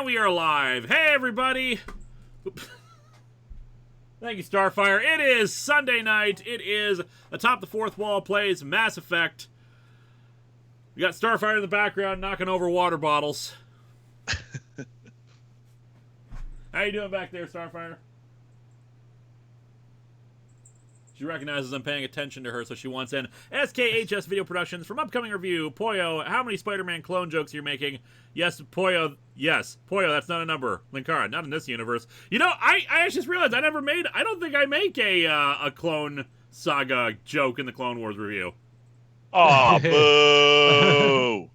We are live. Hey, everybody. Thank you, Starfire. It is Sunday night. It is Atop the Fourth Wall plays Mass Effect. We got Starfire in the background knocking over water bottles. How you doing back there, Starfire? She recognizes I'm paying attention to her, so she wants in SKHS Video Productions from upcoming review. Poyo, how many Spider-Man clone jokes are you making? Yes, Poyo. Yes, Poyo, that's not a number. Linkara, not in this universe. You know, I just realized I don't think I make a Clone Saga joke in the Clone Wars review. Aw, boo!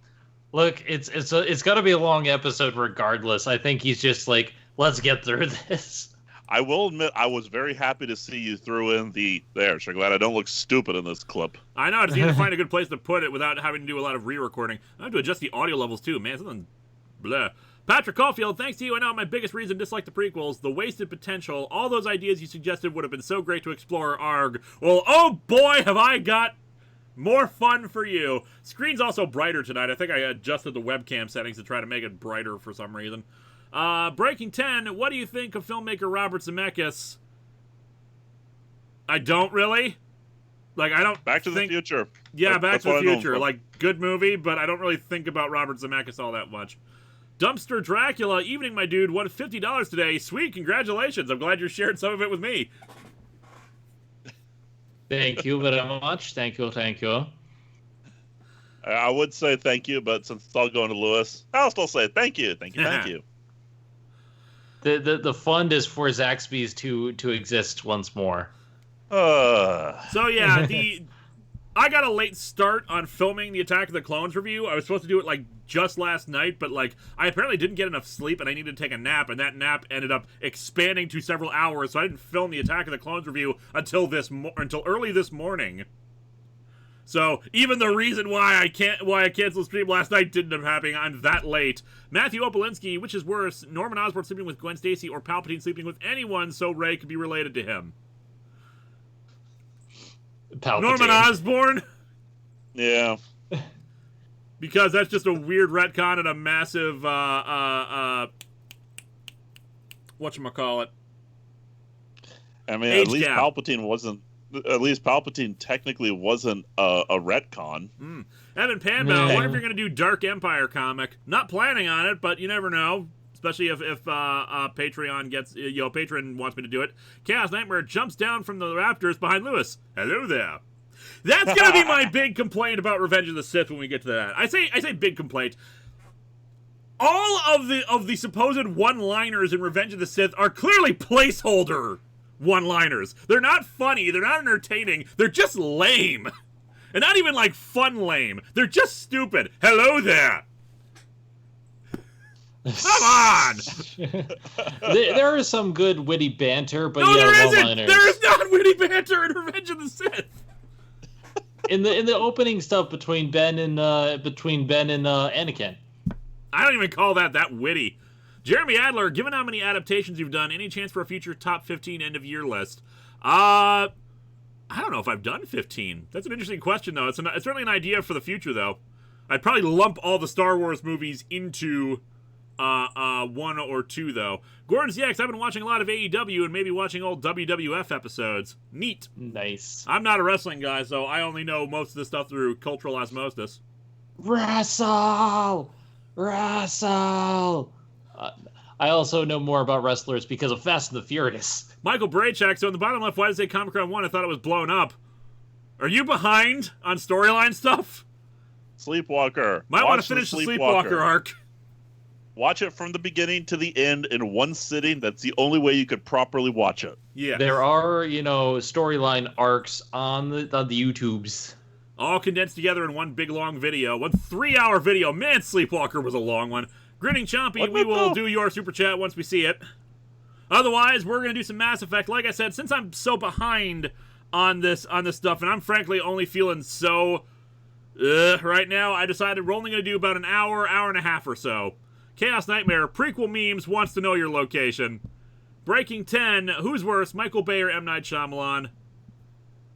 Look, it's got to be a long episode regardless. I think he's just like, let's get through this. I will admit, I was very happy to see you throw in there. So glad I don't look stupid in this clip. I know, I just need to find a good place to put it without having to do a lot of re-recording. I have to adjust the audio levels too, man. Something blah. Patrick Caulfield, thanks to you, I know my biggest reason to dislike the prequels, the wasted potential, all those ideas you suggested would have been so great to explore, arg. Well, oh boy, have I got more fun for you. Screen's also brighter tonight. I think I adjusted the webcam settings to try to make it brighter for some reason. Breaking 10, what do you think of filmmaker Robert Zemeckis? I don't really. Like, I don't Back to the Future. Yeah, Back to the Future. Like, good movie, but I don't really think about Robert Zemeckis all that much. Dumpster Dracula, evening, my dude. Won $50 today. Sweet, congratulations. I'm glad you shared some of it with me. Thank you very much. Thank you. I would say thank you, but since it's all going to Lewis, I'll still say thank you. Thank you. The fund is for Zaxby's to exist once more. So yeah, I got a late start on filming the Attack of the Clones review. I was supposed to do it like just last night, but like I apparently didn't get enough sleep and I needed to take a nap, and that nap ended up expanding to several hours, so I didn't film the Attack of the Clones review until early this morning. So even the reason why I canceled stream last night didn't end up happening. I'm that late. Matthew Opolinsky, which is worse, Norman Osborn sleeping with Gwen Stacy or Palpatine sleeping with anyone so Rey could be related to him? Palpatine. Norman Osborn? Yeah. Because that's just a weird retcon and a massive whatchamacallit. I mean, Age at least gap. Palpatine technically wasn't a retcon. Evan Panbow, I wonder if you're going to do Dark Empire comic. Not planning on it, but you never know. Especially if Patreon gets, Patreon wants me to do it. Chaos Nightmare jumps down from the rafters behind Lewis. Hello there. That's going to be my big complaint about Revenge of the Sith when we get to that. I say big complaint. All of the supposed one-liners in Revenge of the Sith are clearly placeholder one-liners. They're not funny. They're not entertaining. They're just lame. And not even, like, fun lame. They're just stupid. Hello there. Come on! there is some good witty banter, but No, yeah, there isn't! one-liners. There is not witty banter in Revenge of the Sith! In the opening stuff between Ben and Anakin. I don't even call that witty. Jeremy Adler, given how many adaptations you've done, any chance for a future top 15 end-of-year list? I don't know if I've done 15. That's an interesting question, though. It's certainly an idea for the future, though. I'd probably lump all the Star Wars movies into one or two, though. Gordon's I've been watching a lot of AEW and maybe watching old WWF episodes. Neat. Nice. I'm not a wrestling guy, so I only know most of this stuff through cultural osmosis. Wrestle! I also know more about wrestlers because of Fast and the Furious. Michael Braychak, so in the bottom left, why does it say Comic-Con 1? I thought it was blown up. Are you behind on storyline stuff? Sleepwalker. Might want to finish the Sleepwalker arc. Watch it from the beginning to the end in one sitting. That's the only way you could properly watch it. Yeah. There are, storyline arcs on the YouTubes. All condensed together in one big long video. 1 3-hour video. Man, Sleepwalker was a long one. Grinning Chompy, we will do your super chat once we see it. Otherwise, we're going to do some Mass Effect. Like I said, since I'm so behind on this stuff, and I'm frankly only feeling so right now, I decided we're only going to do about an hour and a half or so. Chaos Nightmare, prequel memes, wants to know your location. Breaking 10, who's worse, Michael Bay or M. Night Shyamalan?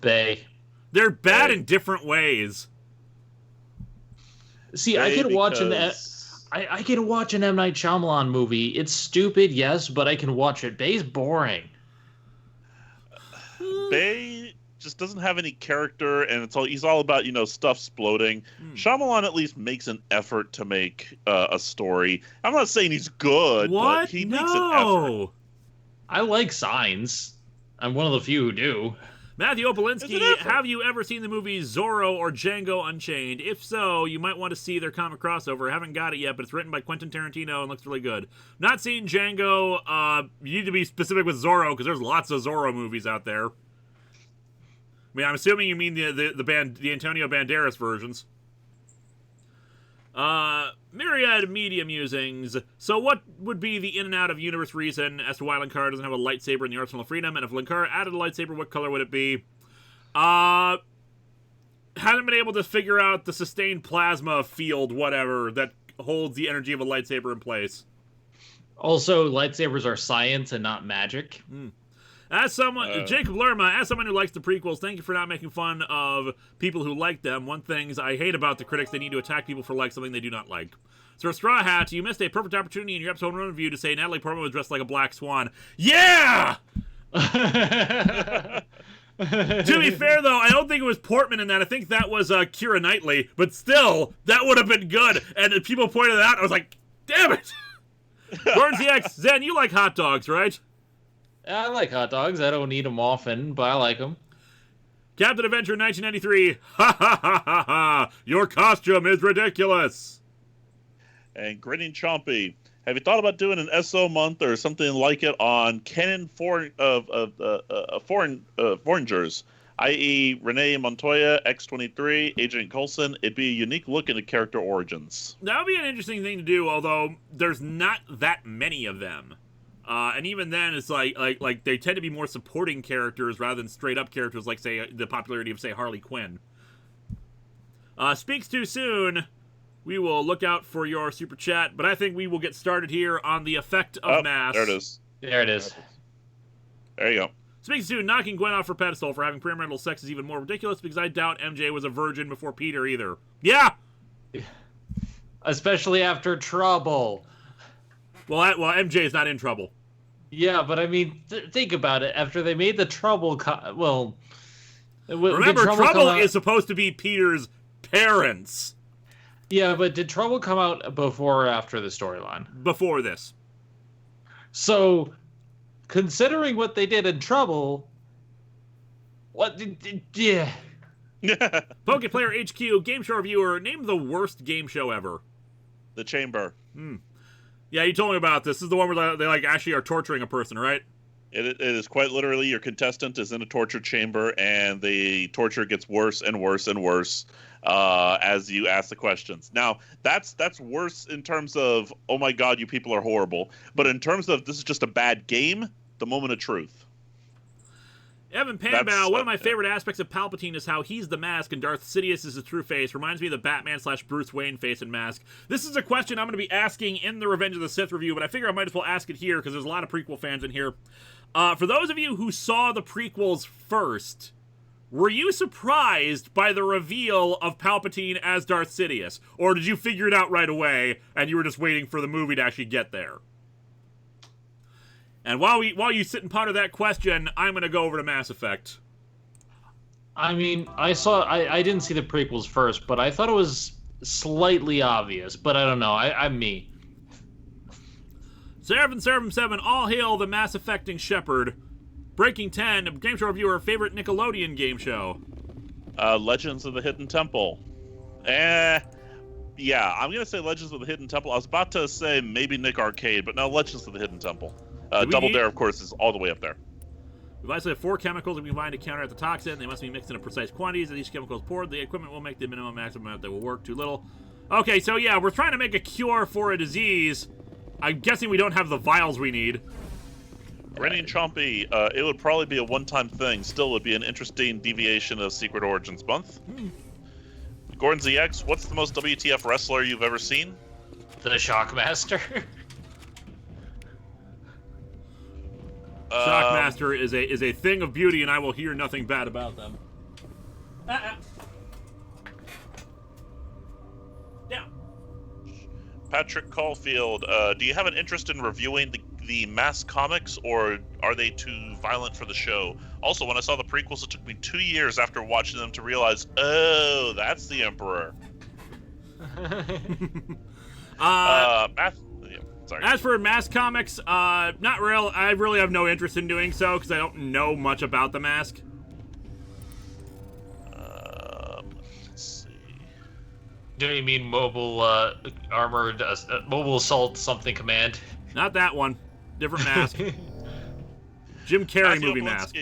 Bay. They're bad in different ways. See, Bay I can watch I can watch an M. Night Shyamalan movie. It's stupid, yes, but I can watch it. Bay's boring. Bay just doesn't have any character, and he's all about stuff exploding. Shyamalan at least makes an effort to make a story. I'm not saying he's good, but he makes an effort. I like Signs. I'm one of the few who do. Matthew Opolinski, have you ever seen the movies Zorro or Django Unchained? If so, you might want to see their comic crossover. Haven't got it yet, but it's written by Quentin Tarantino and looks really good. Not seen Django. You need to be specific with Zorro because there's lots of Zorro movies out there. I mean, I'm assuming you mean the Antonio Banderas versions. Myriad media musings. So what would be the in and out of universe reason as to why Linkara doesn't have a lightsaber in the Arsenal of Freedom? And if Linkara added a lightsaber, what color would it be? Haven't been able to figure out the sustained plasma field, whatever, that holds the energy of a lightsaber in place. Also, lightsabers are science and not magic. As someone, Jacob Lerma, as someone who likes the prequels, thank you for not making fun of people who like them. One thing I hate about the critics, they need to attack people for like something they do not like. So, Straw Hat, you missed a perfect opportunity in your episode 1 review to say Natalie Portman was dressed like a black swan. Yeah! To be fair, though, I don't think it was Portman in that. I think that was Keira Knightley. But still, that would have been good. And people pointed it out. I was like, damn it! Burns EX, Zen, you like hot dogs, right? I like hot dogs. I don't eat them often, but I like them. Captain Adventure 1993. Ha ha ha ha ha! Your costume is ridiculous. And Grinning Chompy, have you thought about doing an SO month or something like it on canon foreigners, i.e. Renee Montoya, X-23, Agent Coulson? It'd be a unique look into character origins. That would be an interesting thing to do, although there's not that many of them. And even then, it's like they tend to be more supporting characters rather than straight up characters, like say the popularity of say Harley Quinn. Speaks too soon. We will look out for your super chat, but I think we will get started here on the effect of mass. There it is. There it is. There you go. Speaks too, knocking Gwen off her pedestal for having premarital sex is even more ridiculous because I doubt MJ was a virgin before Peter either. Yeah. Especially after Trouble. Well, MJ is not in trouble. Yeah, but I mean, think about it. After they made the Trouble, remember, Trouble is supposed to be Peter's parents. Yeah, but did Trouble come out before or after the storyline? Before this. So, considering what they did in Trouble, yeah. Pokeplayer HQ, game show reviewer, name the worst game show ever. The Chamber. Yeah, you told me about this. This is the one where they like actually are torturing a person, right? It is quite literally your contestant is in a torture chamber, and the torture gets worse and worse and worse as you ask the questions. Now, that's worse in terms of, oh my god, you people are horrible. But in terms of this is just a bad game, the moment of truth. Evan Panbow, one of my favorite aspects of Palpatine is how he's the mask and Darth Sidious is his true face. Reminds me of the Batman/Bruce Wayne face and mask. This is a question I'm going to be asking in the Revenge of the Sith review, but I figure I might as well ask it here because there's a lot of prequel fans in here. For those of you who saw the prequels first, were you surprised by the reveal of Palpatine as Darth Sidious? Or did you figure it out right away and you were just waiting for the movie to actually get there? And while you sit and ponder that question, I'm going to go over to Mass Effect. I mean, I didn't see the prequels first, but I thought it was slightly obvious. But I don't know. I'm me. Seraphim7, all hail the Mass Effecting Shepherd. Breaking 10, game show reviewer, favorite Nickelodeon game show. Legends of the Hidden Temple. Yeah, I'm going to say Legends of the Hidden Temple. I was about to say maybe Nick Arcade, but no, Legends of the Hidden Temple. Double Dare, of course, is all the way up there. We've isolated 4 chemicals that we combine to counteract the toxin. They must be mixed in precise quantities. As each chemical is poured, the equipment will make the minimum maximum amount that will work. Too little. Okay, so yeah, we're trying to make a cure for a disease. I'm guessing we don't have the vials we need. Rennie and Chompy, it would probably be a one-time thing. Still, it would be an interesting deviation of Secret Origins Month. Gordon ZX, what's the most WTF wrestler you've ever seen? The Shockmaster. Shockmaster is a thing of beauty, and I will hear nothing bad about them. Yeah. Patrick Caulfield, do you have an interest in reviewing the mass comics, or are they too violent for the show? Also, when I saw the prequels, it took me 2 years after watching them to realize, oh, that's the Emperor. Sorry. As for mask comics, not real. I really have no interest in doing so because I don't know much about the mask. Let's see. Do you mean mobile armored mobile assault something command? Not that one. Different mask. Jim Carrey movie mask.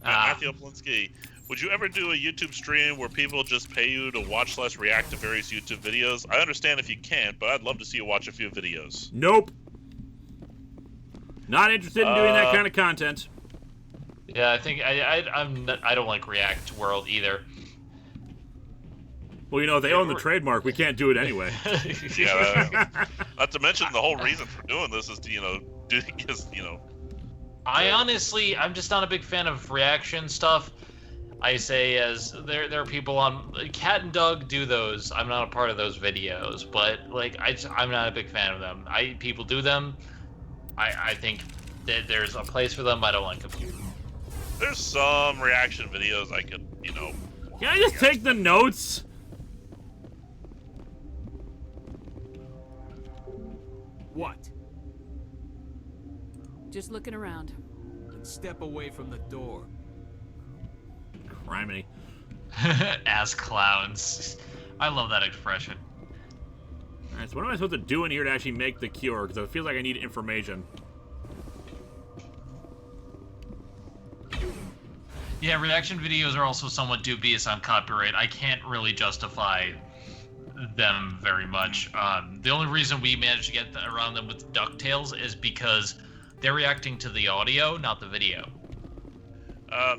Matthew Oplinsky. Would you ever do a YouTube stream where people just pay you to watch/react to various YouTube videos? I understand if you can't, but I'd love to see you watch a few videos. Nope. Not interested in doing that kind of content. Yeah, I think I don't like React World either. Well, you know, if they own the trademark, we can't do it anyway. Yeah, not to mention the whole reason for doing this is to, I'm just not a big fan of reaction stuff. I say as there are people on Cat and Doug do those. I'm not a part of those videos, but I'm not a big fan of them. People do them. I think that there's a place for them. I don't like them. There's some reaction videos I could, Can I just take the notes? What? Just looking around. Then step away from the door. Criminy. Ass clowns. I love that expression. Alright, so what am I supposed to do in here to actually make the cure? Because it feels like I need information. Yeah, reaction videos are also somewhat dubious on copyright. I can't really justify them very much. The only reason we managed to get around them with DuckTales is because they're reacting to the audio, not the video.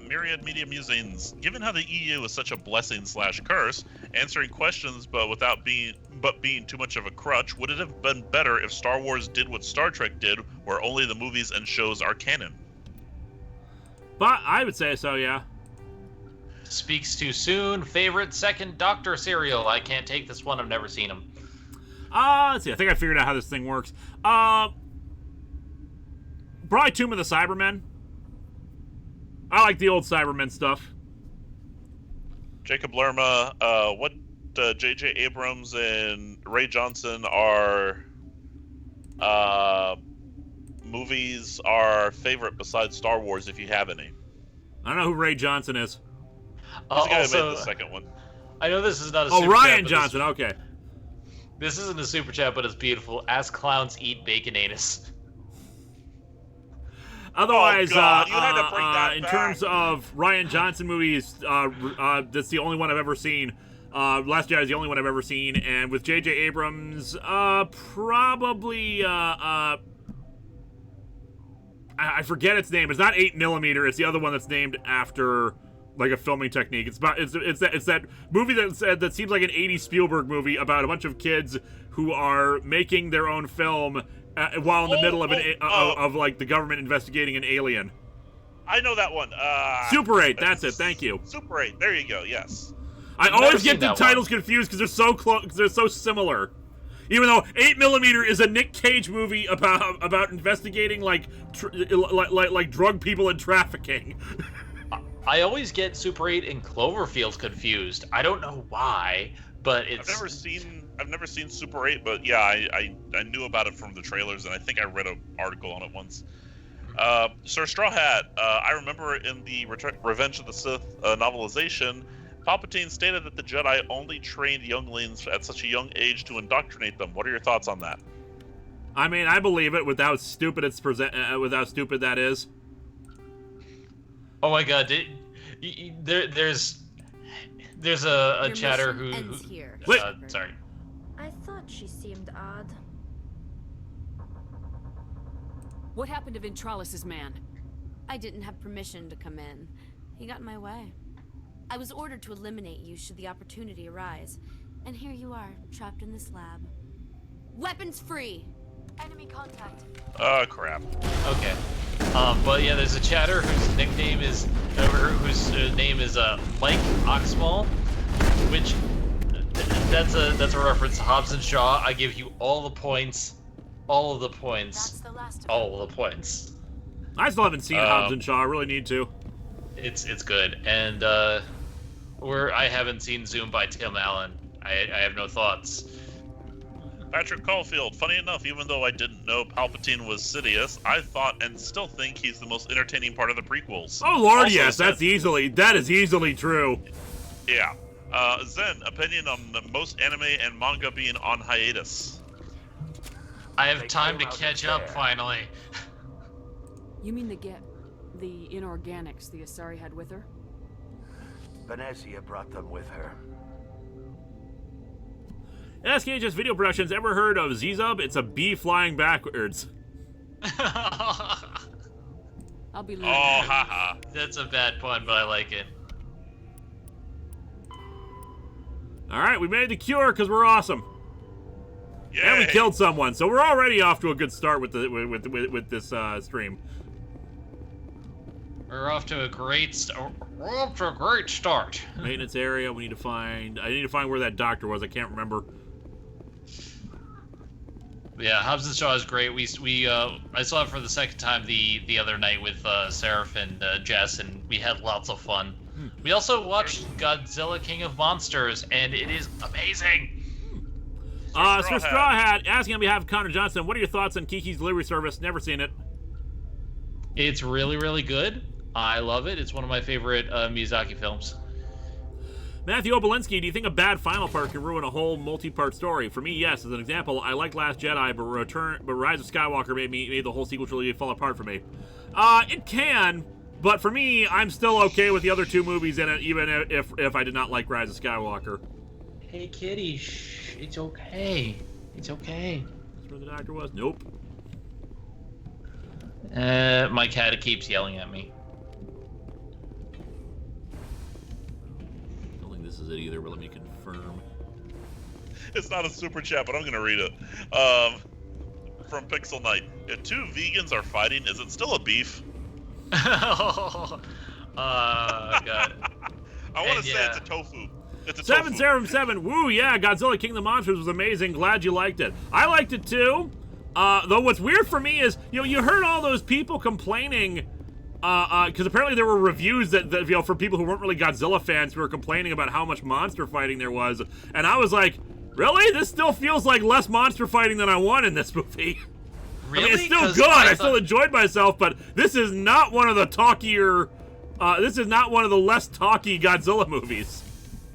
Myriad Media Musings. Given how the EU is such a blessing/curse, answering questions but being too much of a crutch, would it have been better if Star Wars did what Star Trek did, where only the movies and shows are canon? But I would say so, yeah. Speaks too soon. Favorite second Doctor serial. I can't take this one. I've never seen him. Let's see. I think I figured out how this thing works. Probably Tomb of the Cybermen. I like the old Cybermen stuff. Jacob Lerma, what J.J. Abrams and Ray Johnson are movies are favorite besides Star Wars, if you have any? I don't know who Ray Johnson is. He's the guy who made the second one. I know this is not a super Ryan chat, Johnson, okay. This isn't a super chat, but it's beautiful. Ask clowns eat bacon anus. Otherwise, God, you had to bring that in back. terms of Rian Johnson movies, that's the only one I've ever seen. Last Jedi is the only one I've ever seen, and with J.J. Abrams, probably, I forget its name. It's not 8mm. It's the other one that's named after like a filming technique. It's that movie that seems like an 80s Spielberg movie about a bunch of kids who are making their own film while in the middle of like the government investigating an alien. I know that one. Super 8. That's it. Thank you. Super 8. There you go. Yes. I always get the titles confused because they're so close. They're so similar. Even though 8mm is a Nick Cage movie about investigating like drug people and trafficking. I always get Super 8 and Cloverfield confused. I don't know why, but it's. I've never seen Super 8, but yeah, I knew about it from the trailers, and I think I read an article on it once. Sir Straw Hat, I remember in the Revenge of the Sith novelization, Palpatine stated that the Jedi only trained younglings at such a young age to indoctrinate them. What are your thoughts on that? I mean, I believe it with how stupid that is. Oh my God! There's a chatter who. Wait. Sorry. I thought she seemed odd. What happened to Ventralis's man? I didn't have permission to come in. He got in my way. I was ordered to eliminate you should the opportunity arise. And here you are, trapped in this lab. Weapons free! Enemy contact. Oh, crap. Okay. But yeah, there's a chatter whose name is Mike Oxmall, which that's a reference to Hobbs and Shaw. I give you all the points. All of the points. That's the last of all of the points. I still haven't seen Hobbs and Shaw. I really need to. It's good, and I haven't seen Zoom by Tim Allen. I have no thoughts. Patrick Caulfield, funny enough, even though I didn't know Palpatine was Sidious, I thought and still think he's the most entertaining part of the prequels. Oh Lord, Also yes, said, that is easily true. Yeah. Zen, opinion on the most anime and manga being on hiatus. I have time to catch up finally. You mean the inorganics the Asari had with her? Benezia brought them with her. SKHS Video Productions, ever heard of Zizub? It's a bee flying backwards. I'll be Oh, leaving. haha. That's a bad pun, but I like it. Alright, we made the cure because we're awesome. Yay. And we killed someone, so we're already off to a good start with this stream. We're off to a great start. Maintenance area. I need to find where that doctor was. I can't remember. Yeah, Hobbs and Shaw is great. I saw it for the second time the other night with Seraph and Jess, and we had lots of fun. We also watched Godzilla King of Monsters, and it is amazing. Sir Straw Hat, asking on behalf of Connor Johnson, what are your thoughts on Kiki's Delivery Service? Never seen it. It's really, really good. I love it. It's one of my favorite Miyazaki films. Matthew Obolinski, do you think a bad final part can ruin a whole multi-part story? For me, yes. As an example, I liked Last Jedi, but Rise of Skywalker made the whole sequel trilogy fall apart for me. It can, but for me, I'm still okay with the other two movies in it, even if I did not like Rise of Skywalker. Hey, kitty, shh. It's okay. It's okay. That's where the doctor was? Nope. My cat keeps yelling at me. I don't think this is it either, but let me confirm. It's not a super chat, but I'm going to read it. From Pixel Knight. If two vegans are fighting, is it still a beef? God. I want to say it's a tofu. It's a 707, woo, yeah, Godzilla King of the Monsters was amazing. Glad you liked it. I liked it too. Though what's weird for me is, you heard all those people complaining, because apparently there were reviews that for people who weren't really Godzilla fans who were complaining about how much monster fighting there was, and I was like, really? This still feels like less monster fighting than I want in this movie. Really? I mean, it's still good. I still enjoyed myself, but this is not one of the talkier. This is not one of the less talky Godzilla movies.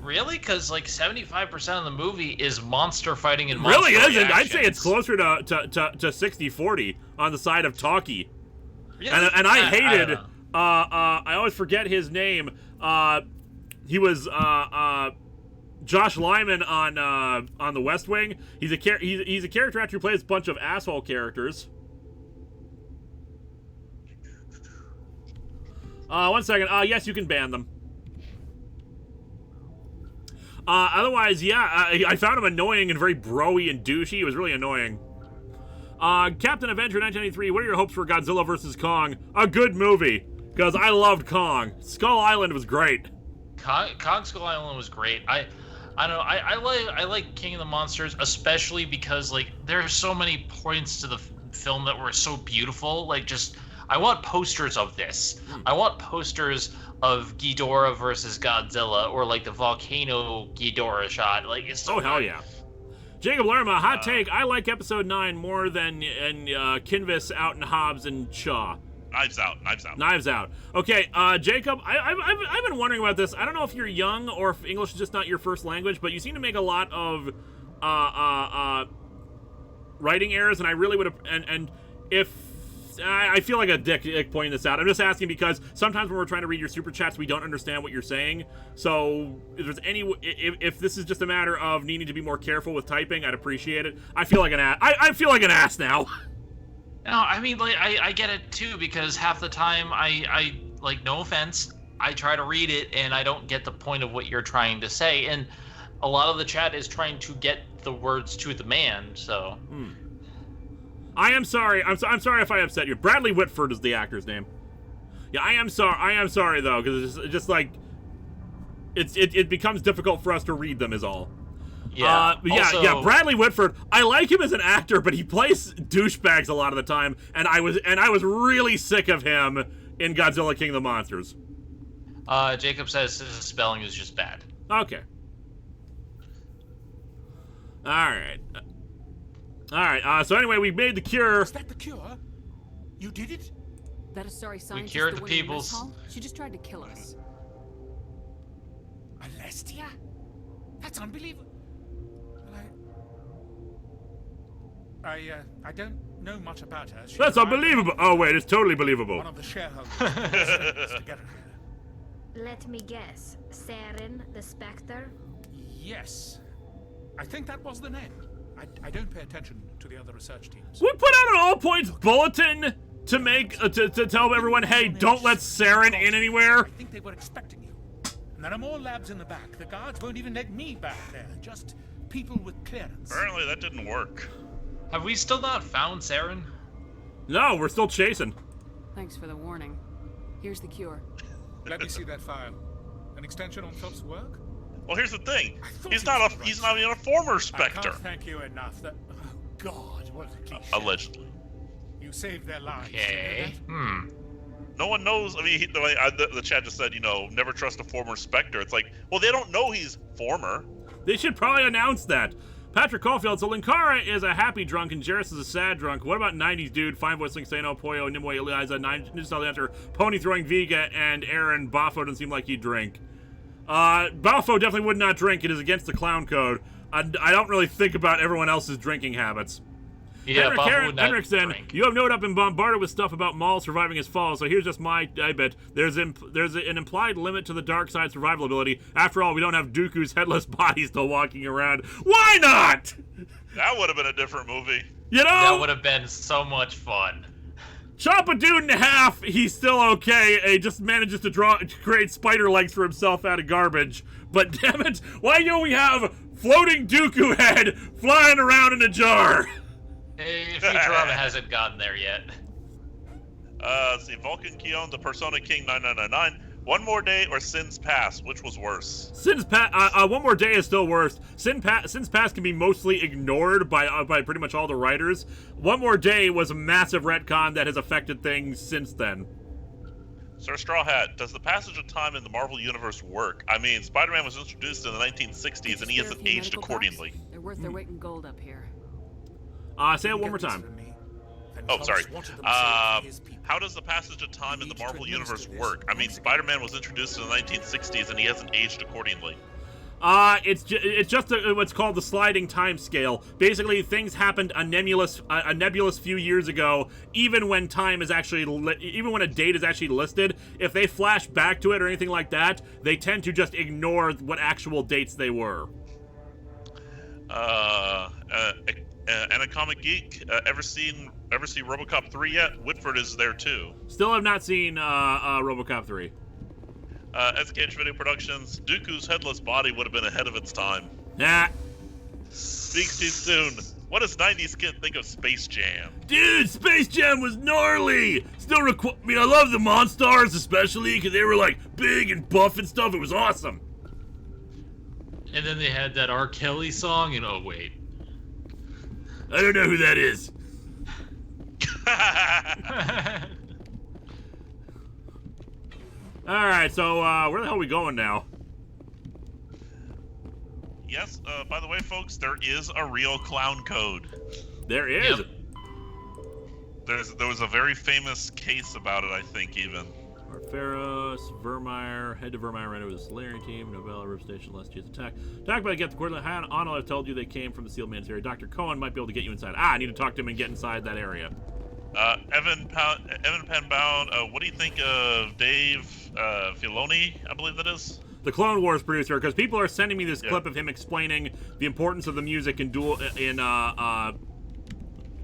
Really? Because like 75% of the movie is monster fighting and monster really isn't. reactions. I'd say it's closer to 60-40 on the side of talky. Really? And I hated. don't know. I always forget his name. He was Josh Lyman on The West Wing. He's a character actor who plays a bunch of asshole characters. 1 second. Yes, you can ban them. Otherwise, yeah, I found him annoying and very bro-y and douchey. It was really annoying. Captain Avenger 1993, what are your hopes for Godzilla vs. Kong? A good movie, because I loved Kong. Skull Island was great. Kong Skull Island was great. I don't know. I like King of the Monsters, especially because like there are so many points to the film that were so beautiful. Like just I want posters of this. I want posters of Ghidorah versus Godzilla, or like the volcano Ghidorah shot. Like it's so hell yeah. Jacob Lerma, hot take. I like episode 9 more than Kinvis, Out and Hobbs and Shaw. Knives Out. Knives Out. Okay, Jacob, I've been wondering about this. I don't know if you're young or if English is just not your first language, but you seem to make a lot of writing errors, and I really would have. And if I feel like a dick pointing this out, I'm just asking because sometimes when we're trying to read your super chats, we don't understand what you're saying. So if there's if this is just a matter of needing to be more careful with typing, I'd appreciate it. I feel like an ass. I feel like an ass now. No, I mean, like, I get it, too, because half the time, I like, no offense, I try to read it, and I don't get the point of what you're trying to say, and a lot of the chat is trying to get the words to the man, so... I am sorry. I'm sorry if I upset you. Bradley Whitford is the actor's name. Yeah, I am sorry, though, because it's just like... It becomes difficult for us to read them, is all. Yeah. Yeah. Bradley Whitford. I like him as an actor, but he plays douchebags a lot of the time, and I was really sick of him in Godzilla King of the Monsters. Jacob says his spelling is just bad. Okay. All right. So anyway, we made the cure. Is that the cure? You did it? That a sorry scientist cured the the one in the people's- mess hall? She just tried to kill us. Alestia? That's unbelievable. I don't know much about her. She That's arrived- unbelievable. Oh wait, it's totally believable. One of the shareholders sent us to get her here. Let me guess. Saren, the Spectre? Yes. I think that was the name. I don't pay attention to the other research teams. We put out an all points bulletin to make to tell everyone, hey, don't let Saren in anywhere. I think they were expecting you. And there are more labs in the back. The guards won't even let me back there. Just people with clearance. Apparently that didn't work. Have we still not found Saren? No, we're still chasing. Thanks for the warning. Here's the cure. Let me see that file. An extension on Phelps' work? Well, here's the thing. I thought He's he not was the he's right not even a former I Spectre. can't thank you enough. That, oh God, what a cliche. Allegedly. You saved their lives. Okay. You know No one knows. I mean, the chat just said, never trust a former Spectre. It's like, well, they don't know he's former. They should probably announce that. Patrick Caulfield, so Linkara is a happy drunk and Jarrus is a sad drunk. What about 90s dude, Fine Voicing, Sano, Poyo, Nimue, Eliza, Ninja Style Dancer, Pony Throwing Vega, and Aaron? Bafo doesn't seem like he'd drink. Bafo definitely would not drink. It is against the clown code. I don't really think about everyone else's drinking habits. Yeah, Buffalo would not Henriksen, drink. you have no doubt been bombarded with stuff about Maul surviving his fall, so here's just my bit. There's an implied limit to the dark side survival ability. After all, we don't have Dooku's headless body still walking around. Why not? That would have been a different movie. You know? That would have been so much fun. Chop a dude in half, he's still okay. He just manages to create spider legs for himself out of garbage. But damn it, why don't we have floating Dooku head flying around in a jar? Futurama hasn't gotten there yet. Let's see, Vulcan Keon, the Persona King 9999. One More Day or Sin's Past, which was worse? Sin's Past, One More Day is still worse. Sin's Past can be mostly ignored by pretty much all the writers. One More Day was a massive retcon that has affected things since then. Sir Straw Hat, does the passage of time in the Marvel Universe work? I mean, Spider-Man was introduced in the 1960s and he hasn't aged accordingly. They're worth their weight in gold up here. Say it one more time. Oh, sorry. How does the passage of time in the Marvel Universe work? I mean, Spider-Man was introduced in the 1960s and he hasn't aged accordingly. It's just what's called the sliding time scale. Basically, things happened a nebulous few years ago. Even when time is actually, even when a date is actually listed, if they flash back to it or anything like that, they tend to just ignore what actual dates they were. And a comic geek. Ever see RoboCop 3 yet? Whitford is there too. Still have not seen RoboCop 3. SKH Video Productions. Dooku's headless body would have been ahead of its time. Nah. Speaks too soon. What does 90s kid think of Space Jam? Dude, Space Jam was gnarly! I mean, I love the Monstars especially because they were like big and buff and stuff. It was awesome. And then they had that R. Kelly song, and oh wait. I don't know who that is. Alright, so where the hell are we going now? Yes, by the way, folks, there is a real clown code. There is. Yep. There was a very famous case about it, I think, even. Farros, Vermeer, head to Vermeer ran over the Solarian team, Novella, Rip Station, last year's attack. Talk about get the coordinate. Anil, I've told you they came from the Seal Man's area. Dr. Cohen might be able to get you inside. I need to talk to him and get inside that area. Evan Penbound, what do you think of Dave Filoni, I believe that is? The Clone Wars producer, because people are sending me this clip of him explaining the importance of the music in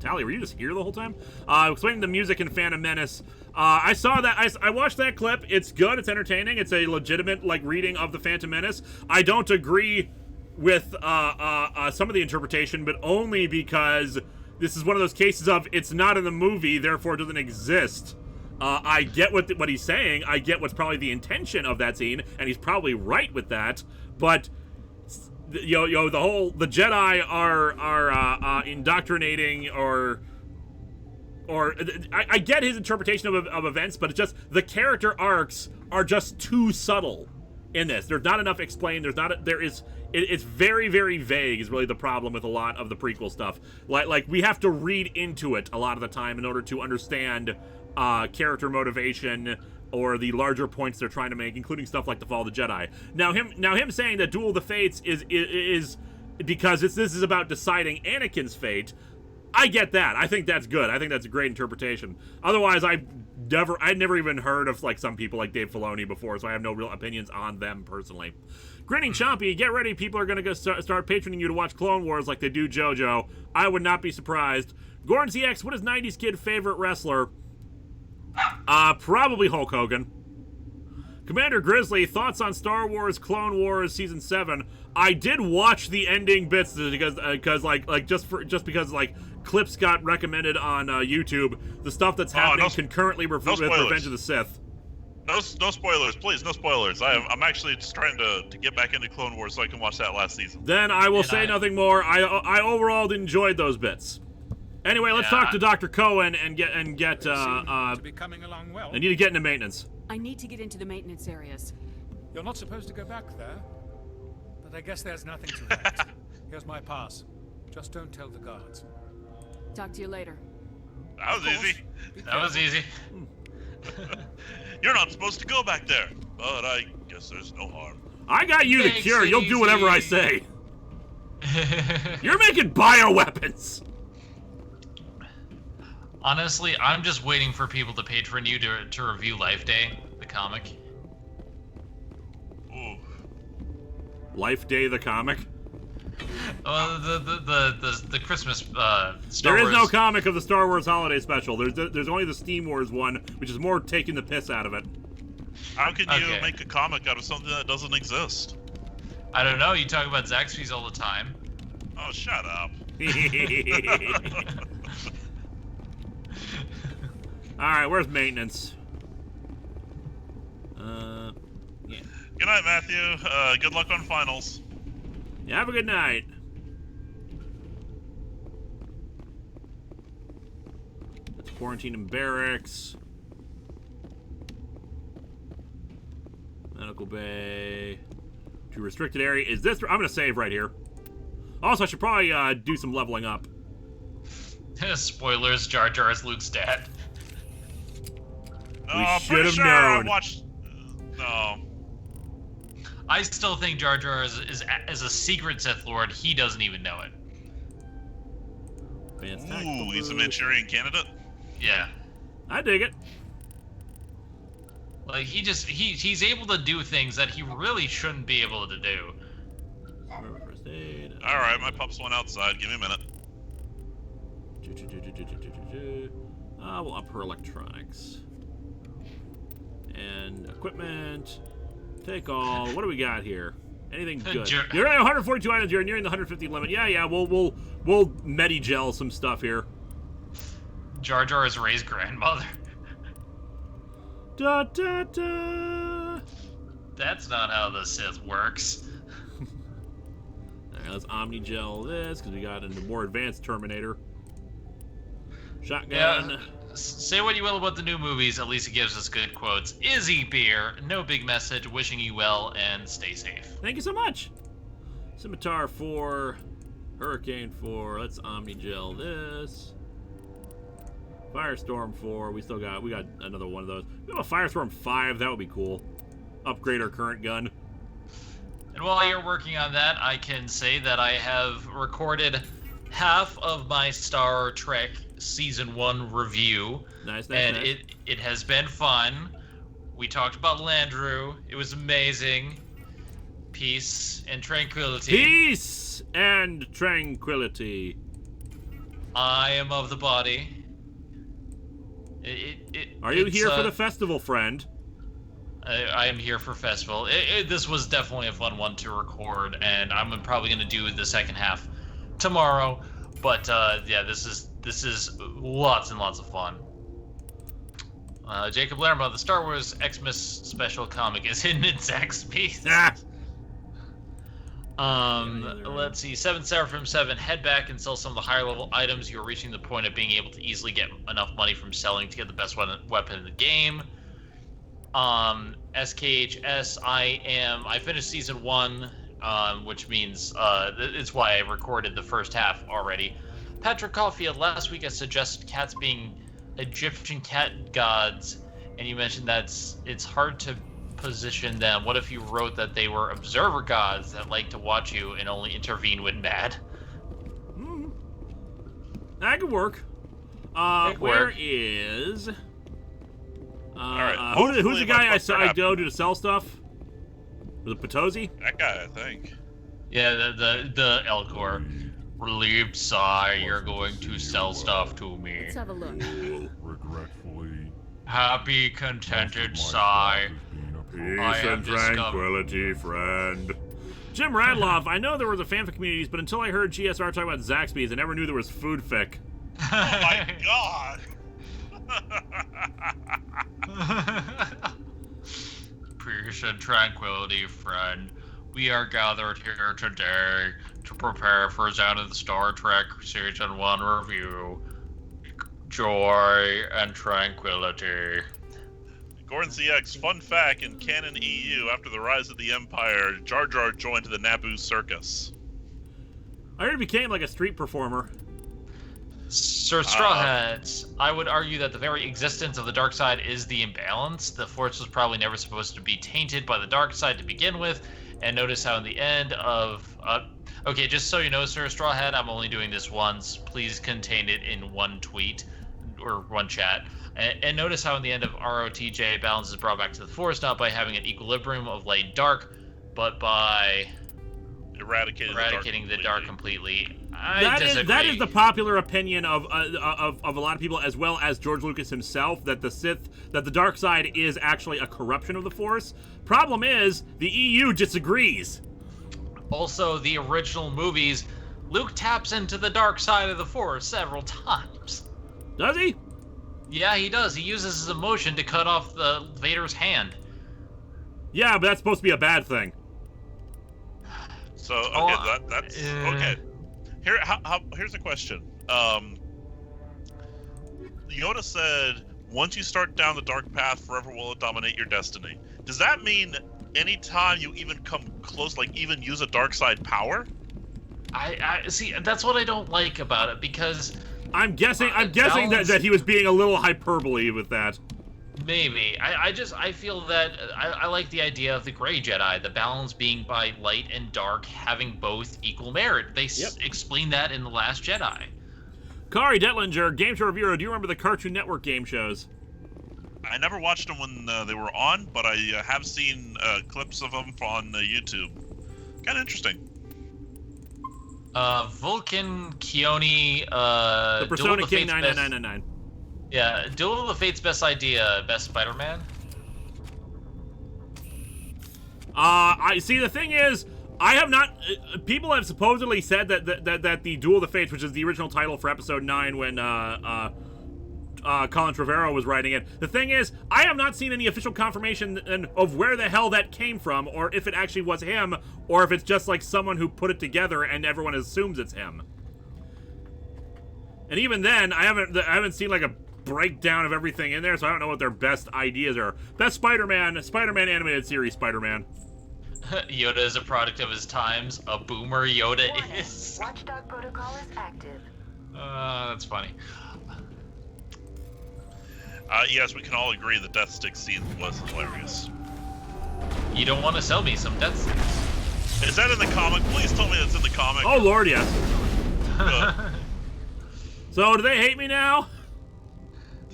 Tally, were you just here the whole time? Explaining the music in Phantom Menace. I saw that. I watched that clip. It's good. It's entertaining. It's a legitimate reading of the Phantom Menace. I don't agree with some of the interpretation, but only because this is one of those cases of it's not in the movie, therefore it doesn't exist. I get what he's saying. I get what's probably the intention of that scene, and he's probably right with that. But the Jedi are indoctrinating or I get his interpretation of events, but it's just the character arcs are just too subtle in this. There's not enough explained. It's very, very vague is really the problem with a lot of the prequel stuff. Like we have to read into it a lot of the time in order to understand character motivation or the larger points they're trying to make, including stuff like the Fall of the Jedi. Now him saying that Duel of the Fates is because this is about deciding Anakin's fate. I get that. I think that's good. I think that's a great interpretation. Otherwise, I'd never even heard of some people like Dave Filoni before, so I have no real opinions on them personally. Grinning Chompy, get ready. People are going to start patroning you to watch Clone Wars like they do JoJo. I would not be surprised. Goran ZX, what is 90s kid favorite wrestler? Probably Hulk Hogan. Commander Grizzly, thoughts on Star Wars Clone Wars Season 7? I did watch the ending bits because clips got recommended on YouTube. The stuff that's happening concurrently with Revenge of the Sith. No spoilers, please. No spoilers. I'm actually just trying to get back into Clone Wars so I can watch that last season. Then I will say nothing more. I overall enjoyed those bits. Anyway, let's talk to Dr. Cohen and get. To be coming along well. I need to get into maintenance. I need to get into the maintenance areas. You're not supposed to go back there, but I guess there's nothing to it. Here's my pass. Just don't tell the guards. Talk to you later. That was easy. That was easy. You're not supposed to go back there, but I guess there's no harm. I got you the cure. You'll do whatever I say. You're making bioweapons. Honestly, I'm just waiting for people to patron you to review Life Day, the comic. Ooh. Life Day, the comic? The Christmas Star There is Wars. no comic of the Star Wars Holiday Special. There's only the Steam Wars one, which is more taking the piss out of it. How can you make a comic out of something that doesn't exist? I don't know. You talk about Zaxby's all the time. Oh, shut up. Alright, where's maintenance? Yeah. Good night, Matthew. Good luck on finals. Yeah, have a good night. That's quarantine in barracks. Medical bay. To restricted area. Is this... I'm gonna save right here. Also, I should probably do some leveling up. Spoilers, Jar Jar is Luke's dad. We should pretty have sure known. I watched... no. I still think Jar Jar is a secret Sith Lord. He doesn't even know it. Ooh, he's a Manchurian candidate? Yeah. I dig it. Like, he's able to do things that he really shouldn't be able to do. First aid. Alright, my pups went outside. Give me a minute. We'll up her electronics. And equipment. Take all. What do we got here? Anything good? You're at 142 items. You're nearing the 150 limit. Yeah. We'll medi-gel some stuff here. Jar Jar is Rey's grandmother. Da da da. That's not how the Sith works. Alright, let's omni-gel this because we got a more advanced Terminator. Shotgun. Yeah. Say what you will about the new movies, at least it gives us good quotes. Izzy Beer, no big message, wishing you well, and stay safe. Thank you so much. Scimitar 4, Hurricane 4, let's Omni-Gel this. Firestorm 4, we got another one of those. We have a Firestorm 5, that would be cool. Upgrade our current gun. And while you're working on that, I can say that I have recorded half of my Star Trek Season 1 review. Nice. And it has been fun. We talked about Landru. It was amazing. Peace and tranquility. Peace and tranquility. I am of the body. Are you here for the festival, friend? I am here for festival. This was definitely a fun one to record, and I'm probably going to do the second half tomorrow. But yeah, this is lots and lots of fun. Jacob Lerma, the Star Wars Xmas special comic is hidden in Zaxby's. Let's see. 7 Seraphim 7. Head back and sell some of the higher level items. You're reaching the point of being able to easily get enough money from selling to get the best weapon in the game. SKHS, I finished season 1, which means it's why I recorded the first half already. Patrick Caulfield, last week I suggested cats being Egyptian cat gods, and you mentioned that it's hard to position them. What if you wrote that they were observer gods that like to watch you and only intervene when mad? That could work. Where is... Alright, who's the guy I go to sell stuff? Was it Potosi? That guy, I think. Yeah, the Elcor. Relieved sigh, you're going to sell stuff to me. Let's have a look. Regretfully. Happy, contented sigh. Peace and tranquility, friend. Jim Radloff, I know there were the fanfic communities, but until I heard GSR talk about Zaxby's, I never knew there was food fic. Oh my god! Peace and tranquility, friend. We are gathered here today to prepare for Zone of the Star Trek Season 1 review. Joy and tranquility. Gordon CX, fun fact, in canon EU, after the rise of the Empire, Jar Jar joined the Naboo Circus. I heard he became like a street performer. Sir Strawheads, I would argue that the very existence of the dark side is the imbalance. The Force was probably never supposed to be tainted by the dark side to begin with, and notice how in the end of... okay, just so you know, Sir Strawhead, I'm only doing this once. Please contain it in one tweet, or one chat. And notice how in the end of ROTJ, balance is brought back to the Force, not by having an equilibrium of light and dark, but by... eradicating the dark completely. I disagree. That is the popular opinion of a lot of people, as well as George Lucas himself, that the dark side is actually a corruption of the Force. Problem is, the EU disagrees. Also, the original movies, Luke taps into the dark side of the Force several times. Does he? Yeah, he does. He uses his emotion to cut off the Vader's hand. Yeah, but that's supposed to be a bad thing. So, okay, that's okay. Here's a question. Yoda said, once you start down the dark path, forever will it dominate your destiny. Does that mean anytime you even come close, like even use a dark side power? I see, that's what I don't like about it, because... I'm guessing that he was being a little hyperbole with that. Maybe. I feel that I like the idea of the gray Jedi, the balance being by light and dark having both equal merit. They explain that in The Last Jedi. Kari Detlinger, Game Show Reviewer, do you remember the Cartoon Network game shows? I never watched them when they were on, but I have seen clips of them on YouTube. Kind of interesting. Vulcan, Keone, the Persona King 99999. Yeah, Duel of the Fates best idea, best Spider-Man. I see. The thing is, I have not. People have supposedly said that the Duel of the Fates, which is the original title for Episode 9, when Colin Trevorrow was writing it. The thing is, I have not seen any official confirmation of where the hell that came from, or if it actually was him, or if it's just like someone who put it together and everyone assumes it's him. And even then, I haven't seen like a breakdown of everything in there, so I don't know what their best ideas are. Best Spider-Man animated series, Spider-Man. Yoda is a product of his times. A boomer Yoda is. Watchdog protocol is active. That's funny. Yes, we can all agree the Death Stick scene was hilarious. You don't want to sell me some Death Sticks. Is that in the comic? Please tell me that's in the comic. Oh, Lord, yes. So, do they hate me now?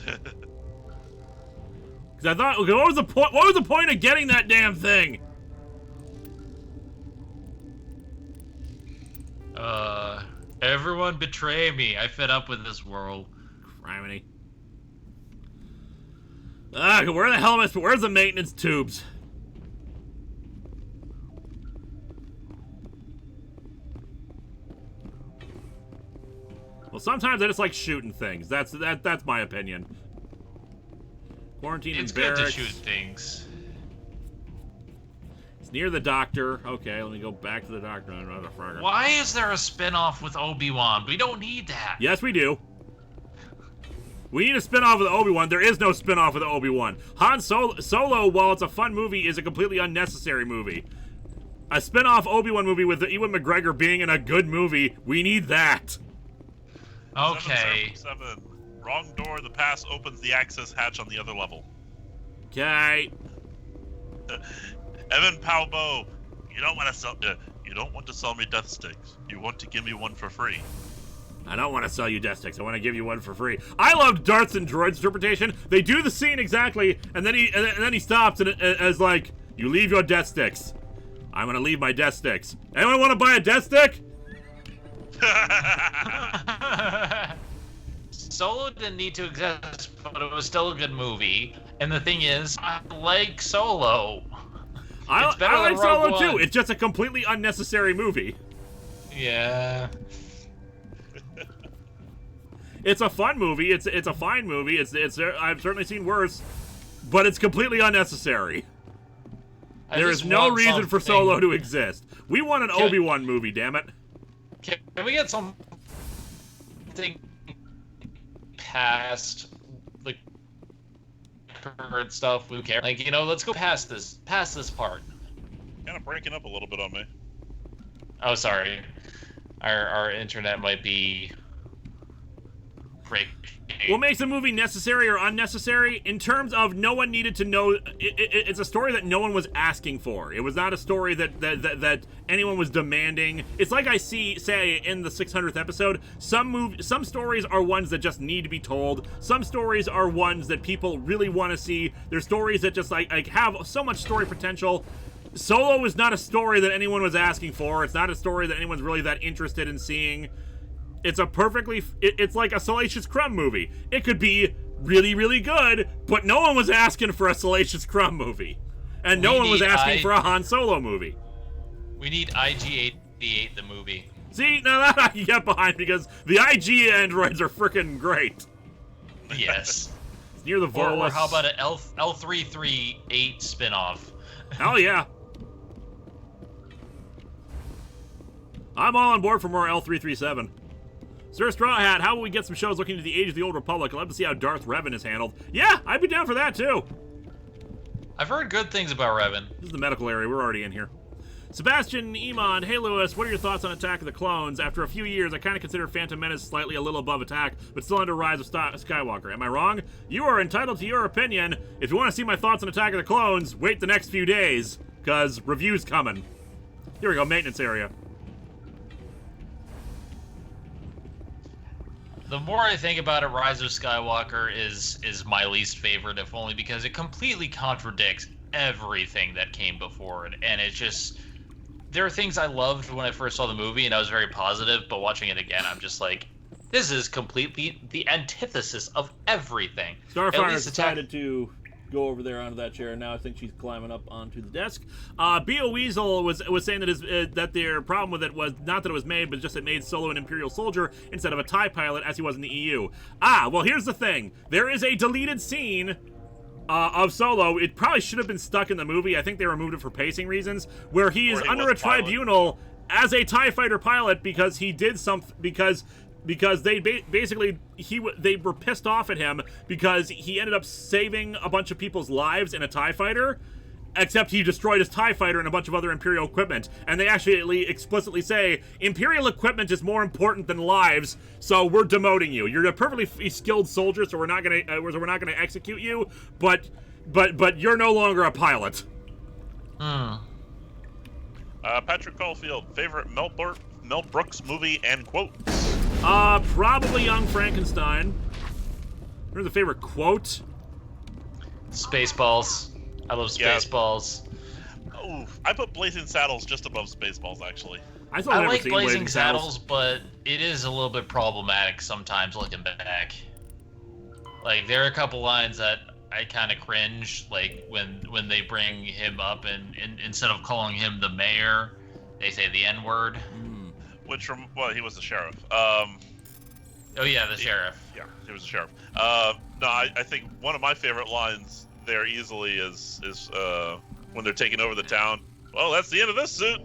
Because I thought, okay, what was the point? What was the point of getting that damn thing? Everyone betray me. I fed up with this world. Criminy. Where the hell am I? Where's the maintenance tubes? Well, sometimes I just like shooting things. That's my opinion. Quarantine it's and barracks. It's good to shoot things. It's near the doctor. Okay, let me go back to the doctor. Why is there a spin-off with Obi-Wan? We don't need that. Yes, we do. We need a spin-off with Obi-Wan. There is no spin-off with Obi-Wan. Han Solo, while it's a fun movie, is a completely unnecessary movie. A spin-off Obi-Wan movie with Ewan McGregor being in a good movie, we need that. Okay. 777. Wrong door. The pass opens the access hatch on the other level. Okay. Evan Palbo, you don't want to sell me Death Sticks. You want to give me one for free. I don't want to sell you Death Sticks. I want to give you one for free. I love Darth's and Droid's interpretation. They do the scene exactly, and then he stops and is like, "You leave your Death Sticks. I'm gonna leave my Death Sticks. Anyone want to buy a Death Stick?" Solo didn't need to exist, but it was still a good movie. And the thing is, I like Solo. I like Solo too. It's just a completely unnecessary movie. Yeah. It's a fun movie. It's a fine movie. It's I've certainly seen worse, but it's completely unnecessary. There is no reason for Solo to exist. We want an Obi-Wan movie, damn it. Can we get something past the current stuff? Who cares? Like, let's go past this part. Kind of breaking up a little bit on me. Oh, sorry. Our internet might be breaking. What makes a movie necessary or unnecessary? In terms of no one needed to know, it's a story that no one was asking for. It was not a story that anyone was demanding. It's like I say in the 600th episode, some stories are ones that just need to be told. Some stories are ones that people really want to see. There's stories that just like have so much story potential. Solo is not a story that anyone was asking for. It's not a story that anyone's really that interested in seeing. It's it's like a Salacious Crumb movie. It could be really, really good, but no one was asking for a Salacious Crumb movie. And no one was asking for a Han Solo movie. We need IG-88 the movie. See, now that I can get behind because the IG androids are freaking great. Yes. It's near the Volus. Or how about an L338 spinoff? Hell yeah. I'm all on board for more L337. Sir Straw Hat, how will we get some shows looking to the Age of the Old Republic? I'd love to see how Darth Revan is handled. Yeah, I'd be down for that too. I've heard good things about Revan. This is the medical area. We're already in here. Sebastian Iman, hey Lewis, what are your thoughts on Attack of the Clones? After a few years, I kind of consider Phantom Menace slightly a little above Attack, but still under Rise of Skywalker. Am I wrong? You are entitled to your opinion. If you want to see my thoughts on Attack of the Clones, wait the next few days, because review's coming. Here we go, maintenance area. The more I think about it, Rise of Skywalker is my least favorite, if only because it completely contradicts everything that came before it, and it's just... There are things I loved when I first saw the movie, and I was very positive, but watching it again, I'm just like, this is completely the antithesis of everything. Starfire has decided to go over there onto that chair, and now I think she's climbing up onto the desk. B.O. Weasel was saying that that their problem with it was not that it was made, but just it made Solo an Imperial soldier instead of a TIE pilot, as he was in the EU. Well, here's the thing. There is a deleted scene of Solo. It probably should have been stuck in the movie. I think they removed it for pacing reasons, where he is under a tribunal as a TIE fighter pilot because he did something, because they basically they were pissed off at him because he ended up saving a bunch of people's lives in a TIE fighter, except he destroyed his TIE fighter and a bunch of other Imperial equipment. And they actually explicitly say, Imperial equipment is more important than lives, so we're demoting you. You're a perfectly skilled soldier, so we're not gonna execute you, but you're no longer a pilot. Patrick Caulfield, favorite Mel Brooks movie and quote? Probably Young Frankenstein. Here's the favorite quote. Spaceballs. I love Spaceballs. Oh, I put Blazing Saddles just above Spaceballs, actually. I like Blazing Saddles, but it is a little bit problematic sometimes looking back. Like, there are a couple lines that I kind of cringe, like when they bring him up and instead of calling him the mayor, they say the N-word. Well, he was the sheriff. Oh yeah, the sheriff. Yeah, he was the sheriff. No, I think one of my favorite lines there easily is when they're taking over the town. Well, that's the end of this suit.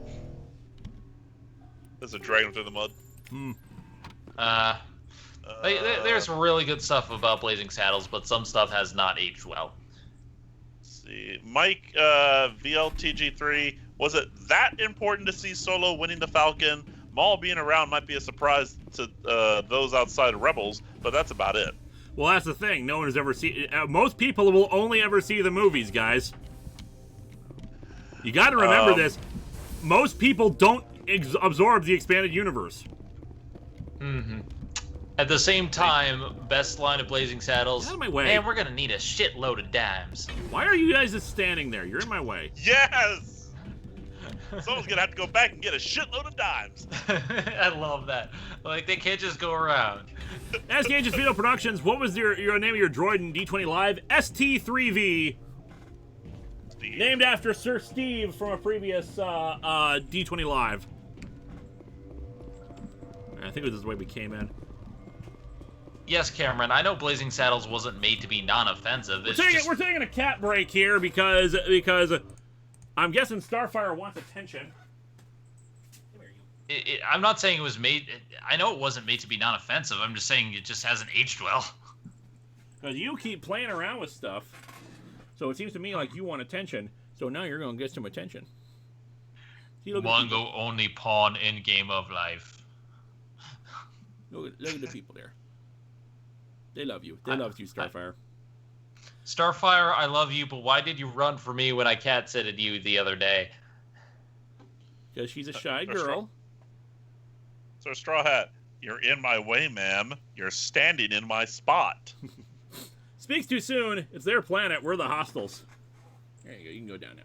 There's a dragon through the mud. There's really good stuff about Blazing Saddles, but some stuff has not aged well. Let's see, Mike, VLTG3, was it that important to see Solo winning the Falcon? Maul being around might be a surprise to those outside of Rebels, but that's about it. Well, that's the thing. No one has ever seen... most people will only ever see the movies, guys. You got to remember this. Most people don't absorb the expanded universe. At the same time, best line of Blazing Saddles. Get out of my way. Man, we're gonna need a shitload of dimes. Why are you guys just standing there? You're in my way. Yes! Someone's gonna have to go back and get a shitload of dimes. I love that. Like, they can't just go around. Ask Aegis Video Productions, what was your name of your droid in D20 Live? ST3V. Steve. Named after Sir Steve from a previous D20 Live. I think this is the way we came in. Yes, Cameron, I know Blazing Saddles wasn't made to be non-offensive. We're taking a cat break here because I'm guessing Starfire wants attention. I'm not saying it was made... I know it wasn't made to be non-offensive. I'm just saying it just hasn't aged well. Because you keep playing around with stuff, so it seems to me like you want attention, so now you're going to get some attention. Mongo only pawn in game of life. Look at the people there. They love you. They love you, Starfire. Starfire, I love you, but why did you run for me when I cat-sitted you the other day? Because she's a shy girl. So, Straw Hat, you're in my way, ma'am. You're standing in my spot. Speaks too soon. It's their planet. We're the hostiles. There you go. You can go down now.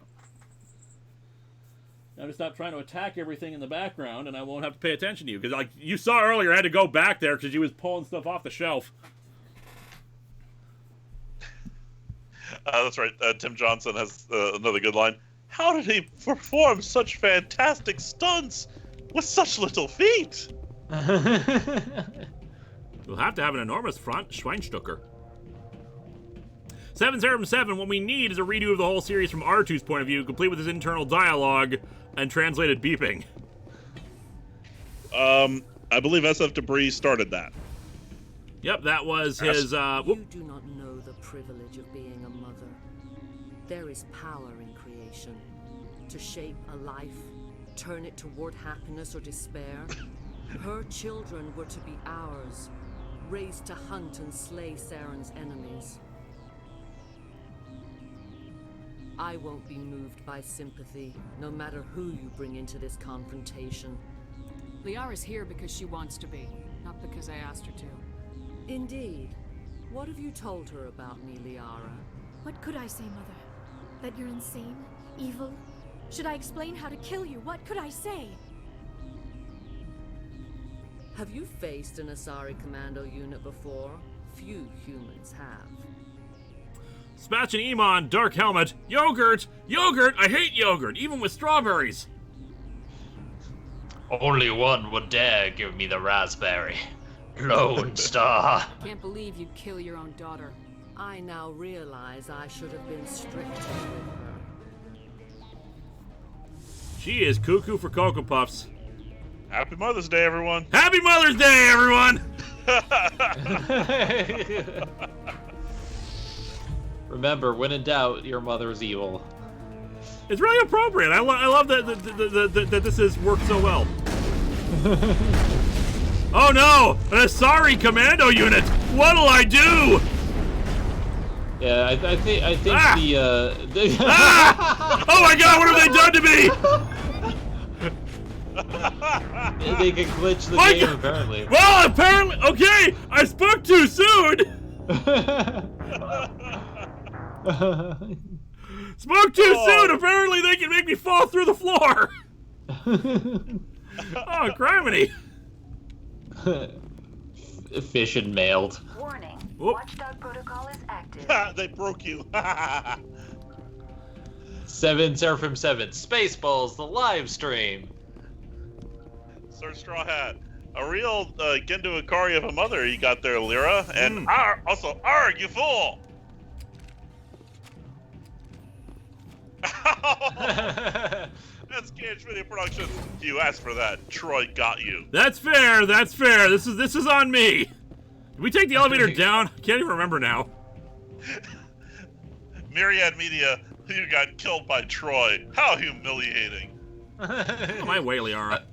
Now to stop trying to attack everything in the background, and I won't have to pay attention to you. Because, like you saw earlier, I had to go back there because you was pulling stuff off the shelf. That's right. Tim Johnson has another good line. How did he perform such fantastic stunts with such little feet? We'll have to have an enormous front Schweinsteiger. 707, what we need is a redo of the whole series from R2's point of view, complete with his internal dialogue and translated beeping. I believe SF Debris started that. Yep, that was his, You do not know the privilege of being a mother. There is power in creation, to shape a life turn it toward happiness or despair. Her children were to be ours, raised to hunt and slay Saren's enemies. I won't be moved by sympathy, no matter who you bring into this confrontation. Liara's here because she wants to be, not because I asked her to. Indeed. What have you told her about me, Liara? What could I say, Mother? That you're insane? Evil? Should I explain how to kill you? What could I say? Have you faced an Asari commando unit before? Few humans have. Sebastian Iman, Dark Helmet, yogurt! Yogurt! I hate yogurt, even with strawberries! Only one would dare give me the raspberry. Lone Star. Can't believe you'd kill your own daughter. I now realize I should have been stricter with her. She is cuckoo for Cocoa Puffs. Happy Mother's Day, everyone. Happy Mother's Day, everyone! Remember, when in doubt, your mother's evil. It's really appropriate. I love that this has worked so well. Oh no! An Asari commando unit! What'll I do? Yeah, I think Ah! the Ah! Oh my god, what have they done to me? they can glitch the My game God. apparently. Well, apparently, okay, I spoke too soon. Spoke too soon. Apparently, they can make me fall through the floor. Oh, criminy. Fish and mailed. Warning. Whoop. Watchdog protocol is active. They broke you. 7 Seraphim 7 Spaceballs, the live stream. Sir Straw Hat. A real Gendo Ikari of a mother you got there, Lyra. And also, arg, you fool! That's Cage Video Productions. You asked for that. Troy got you. That's fair. That's fair. This is on me. Did we take the elevator down? I can't even remember now. Myriad Media, you got killed by Troy. How humiliating. Oh, my way, Liara.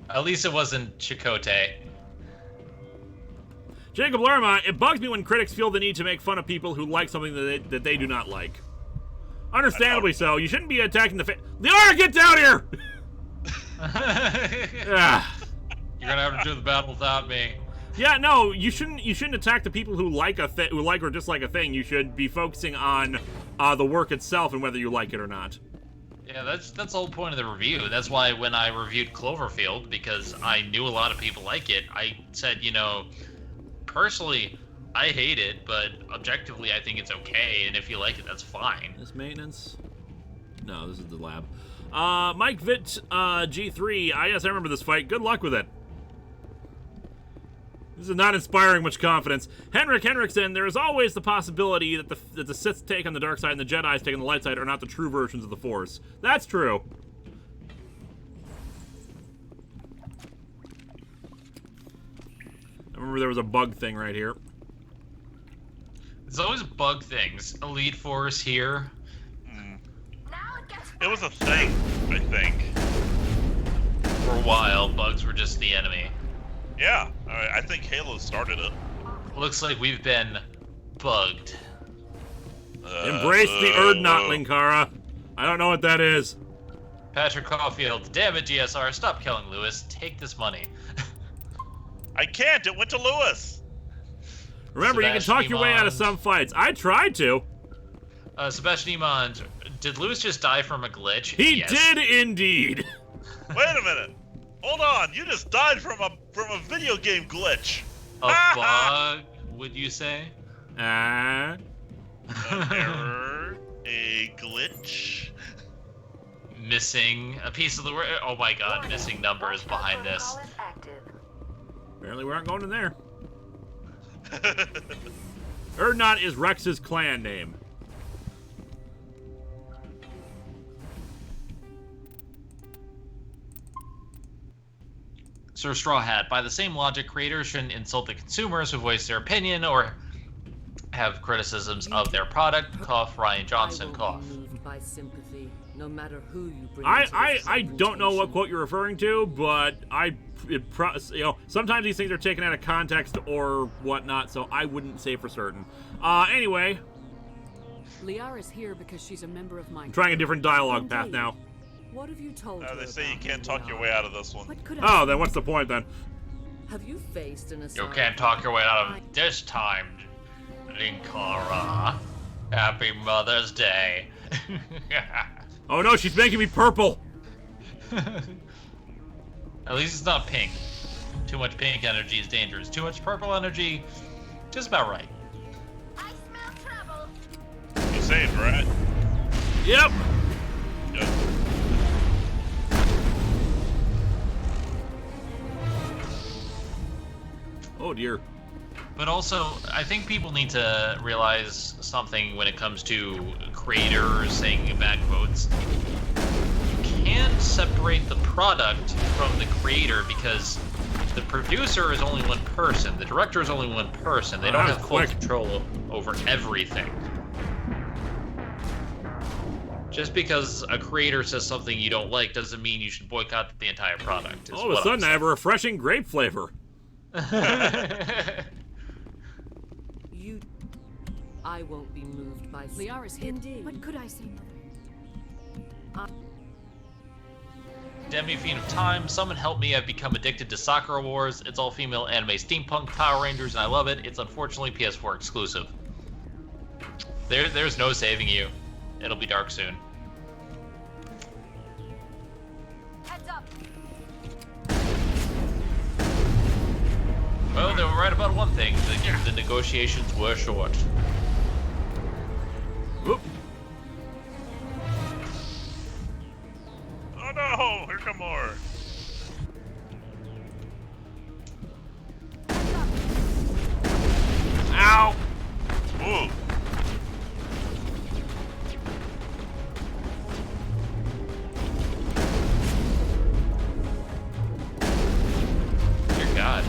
At least it wasn't Chakotay. Jacob Lerma, it bugs me when critics feel the need to make fun of people who like something that they do not like. Understandably so. You shouldn't be attacking the Liara, get down here! Ah. You're gonna have to do the battle without me. Yeah, no, you shouldn't attack the people who like who like or dislike a thing. You should be focusing on the work itself and whether you like it or not. Yeah, that's the whole point of the review. That's why when I reviewed Cloverfield, because I knew a lot of people like it, I said, personally, I hate it, but objectively, I think it's okay, and if you like it, that's fine. This maintenance? No, this is the lab. Mike Vitt G3. Yes, I remember this fight. Good luck with it. This is not inspiring much confidence. Henrik Henriksen, there is always the possibility that the Sith's take on the dark side and the Jedi's take on the light side are not the true versions of the Force. That's true. I remember there was a bug thing right here. There's always bug things. Elite Force here. It was a thing, I think. For a while, bugs were just the enemy. Yeah, I think Halo started it. Looks like we've been bugged. Embrace the Erdnot, Linkara. I don't know what that is. Patrick Caulfield, damn it, GSR, stop killing Lewis. Take this money. I can't, it went to Lewis. Remember, you can talk your way out of some fights. I tried to. Sebastian Iman, did Lewis just die from a glitch? He did indeed. Wait a minute. Hold on, you just died from a video game glitch. A bug, would you say? An error, a glitch. Missing a piece of the word. Oh my god, missing numbers behind this. Apparently we aren't going in there. Erdnot is Rex's clan name. Sir Straw Hat, by the same logic, creators shouldn't insult the consumers who voice their opinion or have criticisms of their product. Cough, Ryan Johnson, cough. Moved by sympathy, no matter who you bring I don't know what quote you're referring to, but sometimes these things are taken out of context or whatnot, so I wouldn't say for certain. Anyway. Liara's here because she's a member of my... I'm trying a different dialogue path now. What have you told her? They say you can't talk your way out of this one. Oh, then what's the point then? Have you faced an asylum? You can't talk your way out of this time, Linkara. Happy Mother's Day. Oh no, she's making me purple. At least it's not pink. Too much pink energy is dangerous. Too much purple energy, just about right. I smell trouble. You saved, right? Yep. Good. Oh dear. But also, I think people need to realize something when it comes to creators saying bad quotes. You can't separate the product from the creator because the producer is only one person. The director is only one person. They don't have full control over everything. Just because a creator says something you don't like doesn't mean you should boycott the entire product. All of a sudden, I have a refreshing grape flavor. I won't be moved by... Liara's here. Indeed. What could I say, Mother? Demi Fiend of Time, someone help me, I've become addicted to Sakura Wars. It's all female anime steampunk Power Rangers and I love it. It's unfortunately PS4 exclusive. There's no saving you. It'll be dark soon. Heads up. Well, they were right about one thing. The negotiations were short. Oop. Oh no! Here come more. Ow! Ooh. Dear God.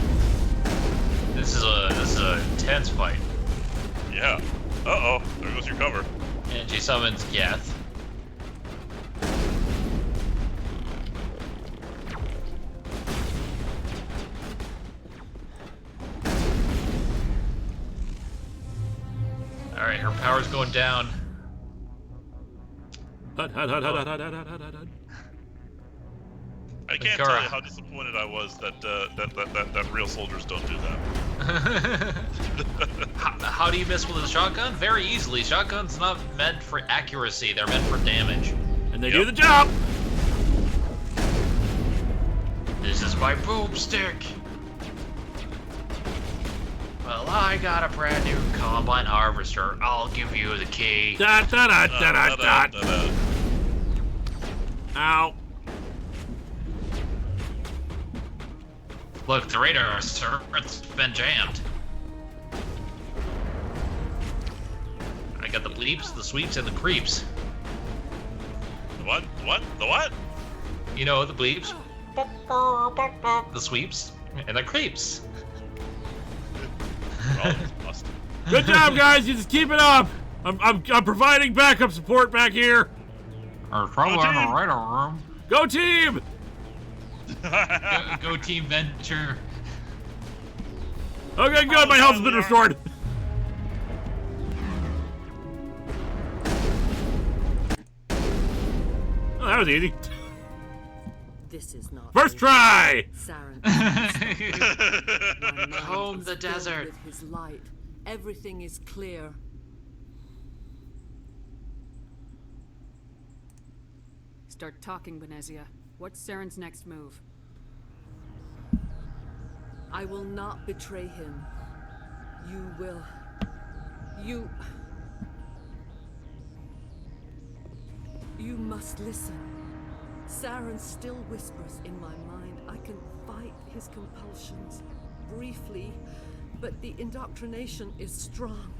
This is a intense fight. Yeah. Uh-oh. There goes your cover. And she summons Geth. Alright, her power's going down. Hud. I can't tell you how disappointed I was that real soldiers don't do that. How do you miss with a shotgun? Very easily. Shotgun's not meant for accuracy, they're meant for damage. And they do the job! This is my boomstick! Well, I got a brand new combine harvester. I'll give you the key. Ow. Look, the radar, sir. It's been jammed. I got the bleeps, the sweeps, and the creeps. The what? The what? You know, the bleeps, the sweeps, and the creeps. Good job, guys. You just keep it up. I'm providing backup support back here. There's trouble in the radar room. Go team! Go team venture. Okay, good. My health has been restored. Oh, that was easy. This is not first try. Saren. Comb the desert. With his light, everything is clear. Start talking, Benezia. What's Saren's next move? I will not betray him. You will. You must listen. Saren still whispers in my mind. I can fight his compulsions briefly, but the indoctrination is strong.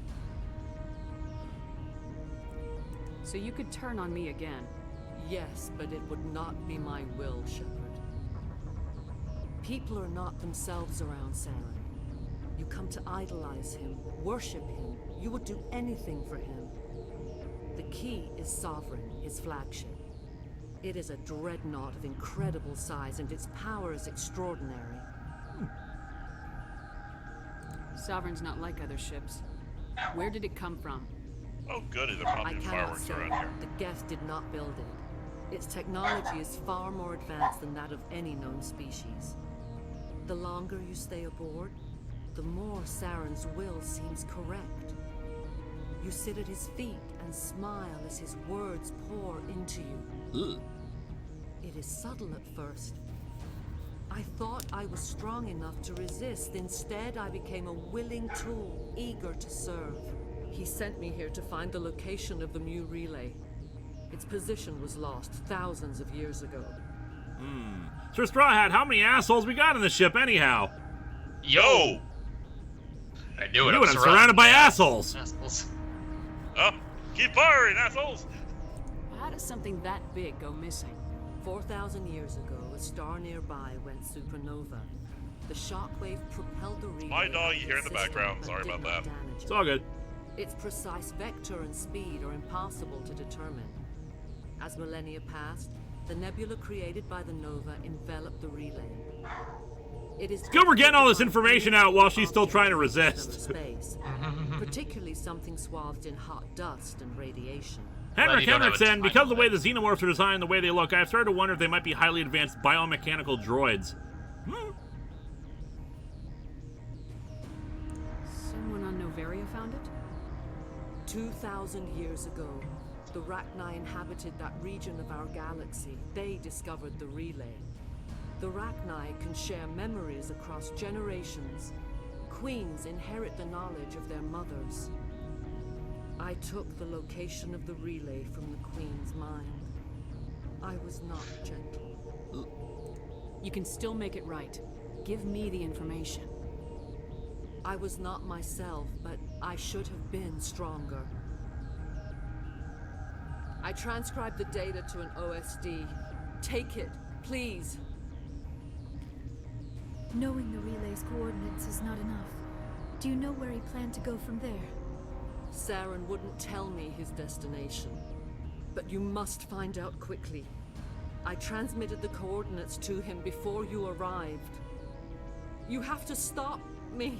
So you could turn on me again? Yes, but it would not be my will, Shepard. People are not themselves around Saren. You come to idolize him, worship him, You would do anything for him. The key is Sovereign, his flagship. It is a dreadnought of incredible size, and its power is extraordinary. Sovereign's not like other ships. Where did it come from? Oh, goody, there probably I be cannot fireworks say. around here. The guest did not build it. Its technology is far more advanced than that of any known species. The longer you stay aboard, the more Saren's will seems correct. You sit at his feet and smile as his words pour into you. Ugh. It is subtle at first. I thought I was strong enough to resist. Instead, I became a willing tool, eager to serve. He sent me here to find the location of the Mu relay. Its position was lost thousands of years ago. Sir Straw Hat, how many assholes we got in this ship anyhow? Yo! I knew it. I'm surrounded by assholes. Assholes. Oh, keep firing, assholes! How does something that big go missing? 4,000 years ago, a star nearby went supernova. The shockwave propelled the relay. My dog you hear in the background. Sorry about that. It's all good. Its precise vector and speed are impossible to determine. As millennia passed, the nebula created by the nova enveloped the relay. It is good we're getting all this information out while she's still trying to resist. Space, particularly something swathed in hot dust and radiation. Henrik said, because of the way the xenomorphs are designed and the way they look, I've started to wonder if they might be highly advanced biomechanical droids. Someone on Noveria found it? 2,000 years ago, the Rachni inhabited that region of our galaxy. They discovered the relay. The Rachni can share memories across generations. Queens inherit the knowledge of their mothers. I took the location of the relay from the Queen's mind. I was not gentle. You can still make it right. Give me the information. I was not myself, but I should have been stronger. I transcribed the data to an OSD. Take it, please. Knowing the relay's coordinates is not enough. Do you know where he planned to go from there? Saren wouldn't tell me his destination. But you must find out quickly. I transmitted the coordinates to him before you arrived. You have to stop me.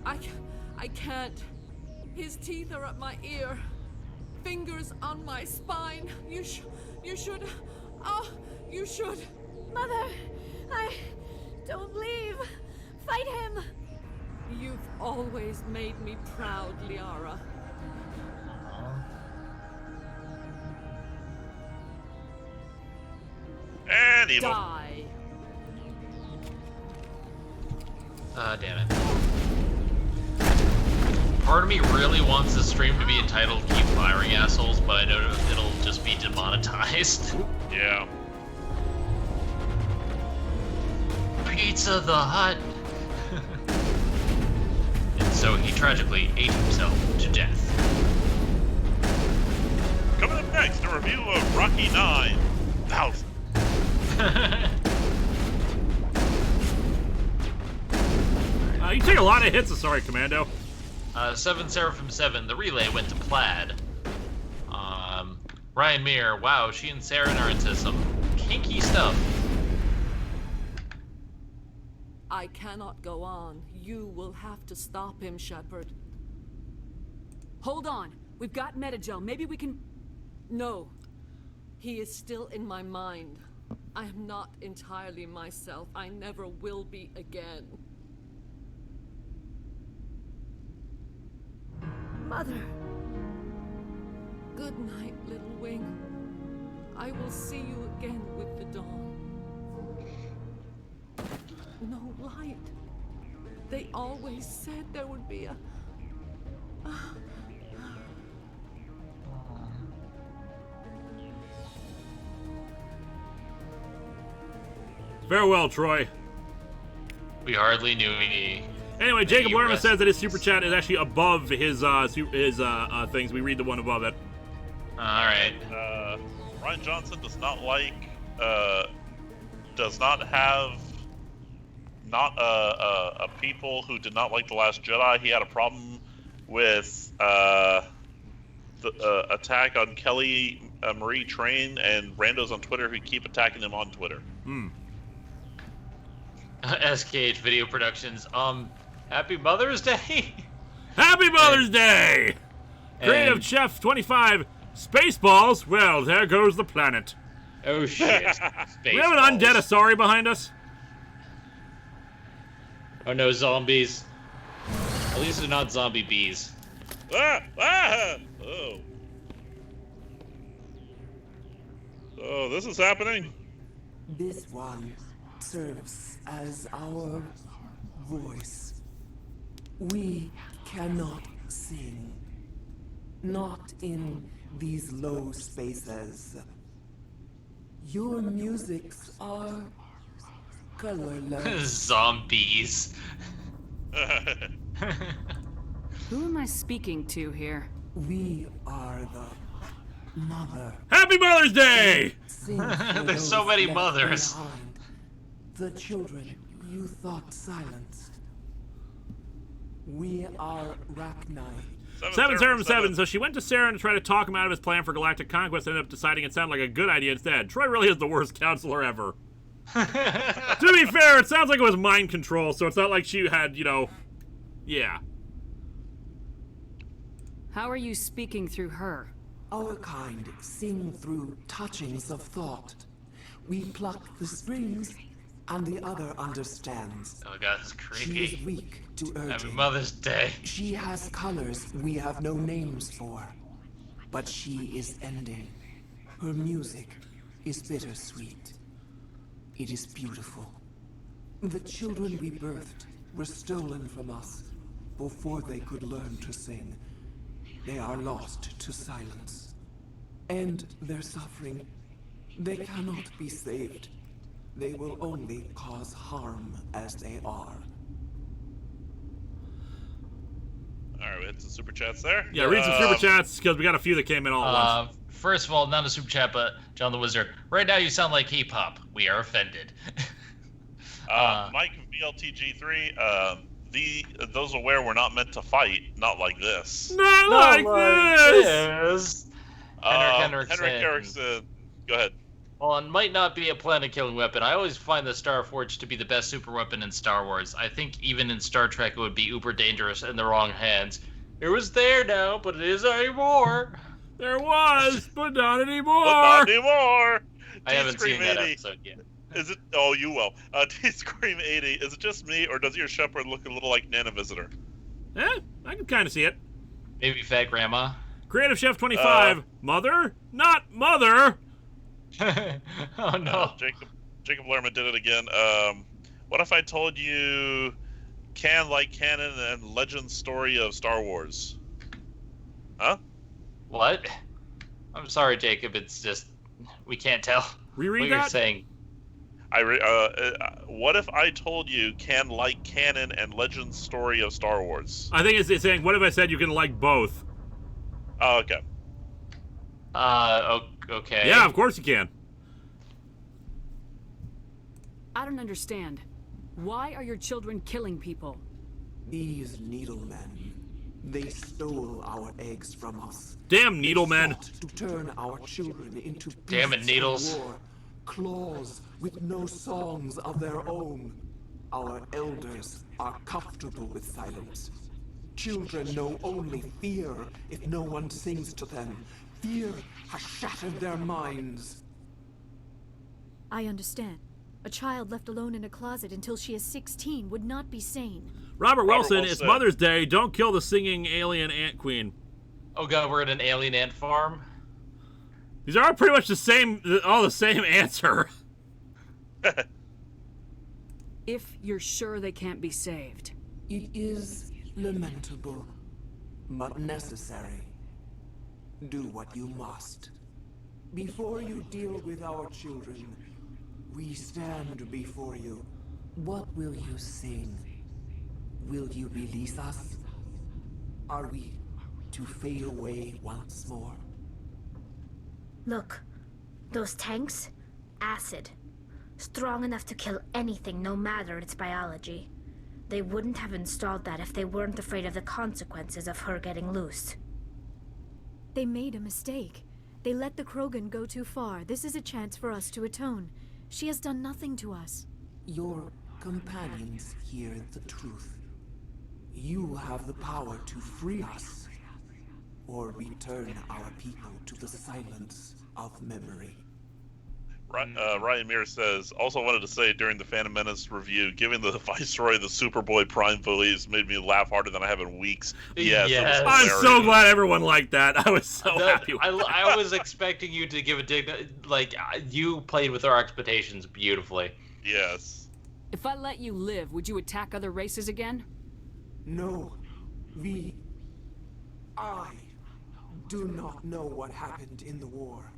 I can't. His teeth are at my ear. Fingers on my spine. You should. Oh, you should. Mother, don't leave. Fight him. You've always made me proud, Liara. And evil. Die. Damn it. Part of me really wants this stream to be entitled Keep Firing Assholes, but I know it'll just be demonetized. Yeah. Pizza the Hut! And so he tragically ate himself to death. Coming up next, a review of Rocky 9000. You take a lot of hits, sorry, Commando. 7 Seraphim 7, the relay went to Plaid. Ryan Meir, wow, she and Saren are into some kinky stuff. I cannot go on. You will have to stop him, Shepard. Hold on. We've got Metagel. Maybe we can... No. He is still in my mind. I am not entirely myself. I never will be again. Mother. Good night, little wing. I will see you again with the dawn. No light. They always said there would be a... Farewell, Troy. We hardly knew he... Anyway, Jacob Lerma says that his super chat is actually above his things. We read the one above it. Alright. Ryan Johnson does not like, does not have a people who did not like The Last Jedi. He had a problem with the attack on Kelly Marie Train and randos on Twitter who keep attacking him on Twitter. SKH Video Productions. Happy Mother's Day. Happy Mother's Day. Creative Chef 25. Spaceballs. Well, there goes the planet. Oh shit. We have an undead Asari behind us. Oh no, zombies. At least they're not zombie bees. Oh. Oh, this is happening. This one serves as our voice. We cannot sing. Not in these low spaces. Your musics are colorless. Zombies. Who am I speaking to here? We are the mother. Happy Mother's Day! There's so many mothers. Behind. The children you thought silenced. We are Rachni. 777. So she went to Saren to try to talk him out of his plan for galactic conquest and ended up deciding it sounded like a good idea instead. Troy really is the worst counselor ever. To be fair, it sounds like it was mind control, so it's not like she had, you know... Yeah. How are you speaking through her? Our kind sing through touchings of thought. We pluck the strings, and the other understands. Oh god, this is creepy. She is weak to urging. Happy Mother's Day. She has colors we have no names for. But she is ending. Her music is bittersweet. It is beautiful. The children we birthed were stolen from us before they could learn to sing. They are lost to silence. And their suffering, they cannot be saved. They will only cause harm as they are. Alright, we hit some super chats there. Yeah, read some super chats, because we got a few that came in all at once. First of all, not a super chat, but John the Wizard. Right now you sound like K-pop. We are offended. Mike VLTG3, those aware were not meant to fight, not like this. Not like this! Henrik Erickson. Go ahead. Well, it might not be a planet-killing weapon. I always find the Starforge to be the best super weapon in Star Wars. I think even in Star Trek it would be uber dangerous in the wrong hands. It was there now, but it isn't anymore. There was, but not anymore. But not anymore. I haven't seen that episode yet. Is it? Oh, you will. T-Scream 80. Is it just me, or does your shepherd look a little like Nana Visitor? I can kind of see it. Maybe Fat Grandma. Creative Chef 25. Mother? Not mother! Oh no. Jacob Lerman did it again. What if I told you canon and legend story of Star Wars? Huh? What? I'm sorry, Jacob. It's just we can't tell. Reread what that? you're saying. What if I told you canon and legend story of Star Wars? I think it's saying, what if I said you can like both? Oh, okay. Okay. Yeah, of course you can. I don't understand. Why are your children killing people? These needlemen, they stole our eggs from us. Damn needlemen. To turn our children into damn it, needles. War. Claws with no songs of their own. Our elders are comfortable with silence. Children know only fear if no one sings to them. Fear has shattered their minds. I understand. A child left alone in a closet until she is 16 would not be sane. Robert Wilson, it's Mother's Day. Don't kill the singing alien ant queen. Oh god, we're at an alien ant farm? These are pretty much all the same answer. If you're sure they can't be saved. It is lamentable, but necessary. Do what you must. Before you deal with our children, we stand before you. What will you sing? Will you release us? Are we to fade away once more? Look, those tanks? Acid. Strong enough to kill anything, no matter its biology. They wouldn't have installed that if they weren't afraid of the consequences of her getting loose. They made a mistake. They let the Krogan go too far. This is a chance for us to atone. She has done nothing to us. Your companions hear the truth. You have the power to free us, or return our people to the silence of memory. Ryan Mears says, also wanted to say during the Phantom Menace review, giving the Viceroy the Superboy Prime voice made me laugh harder than I have in weeks. Yes. I'm so glad everyone liked that. I was so happy with that. I was expecting you to give you played with our expectations beautifully. Yes. If I let you live, would you attack other races again? No. I do not know what happened in the war.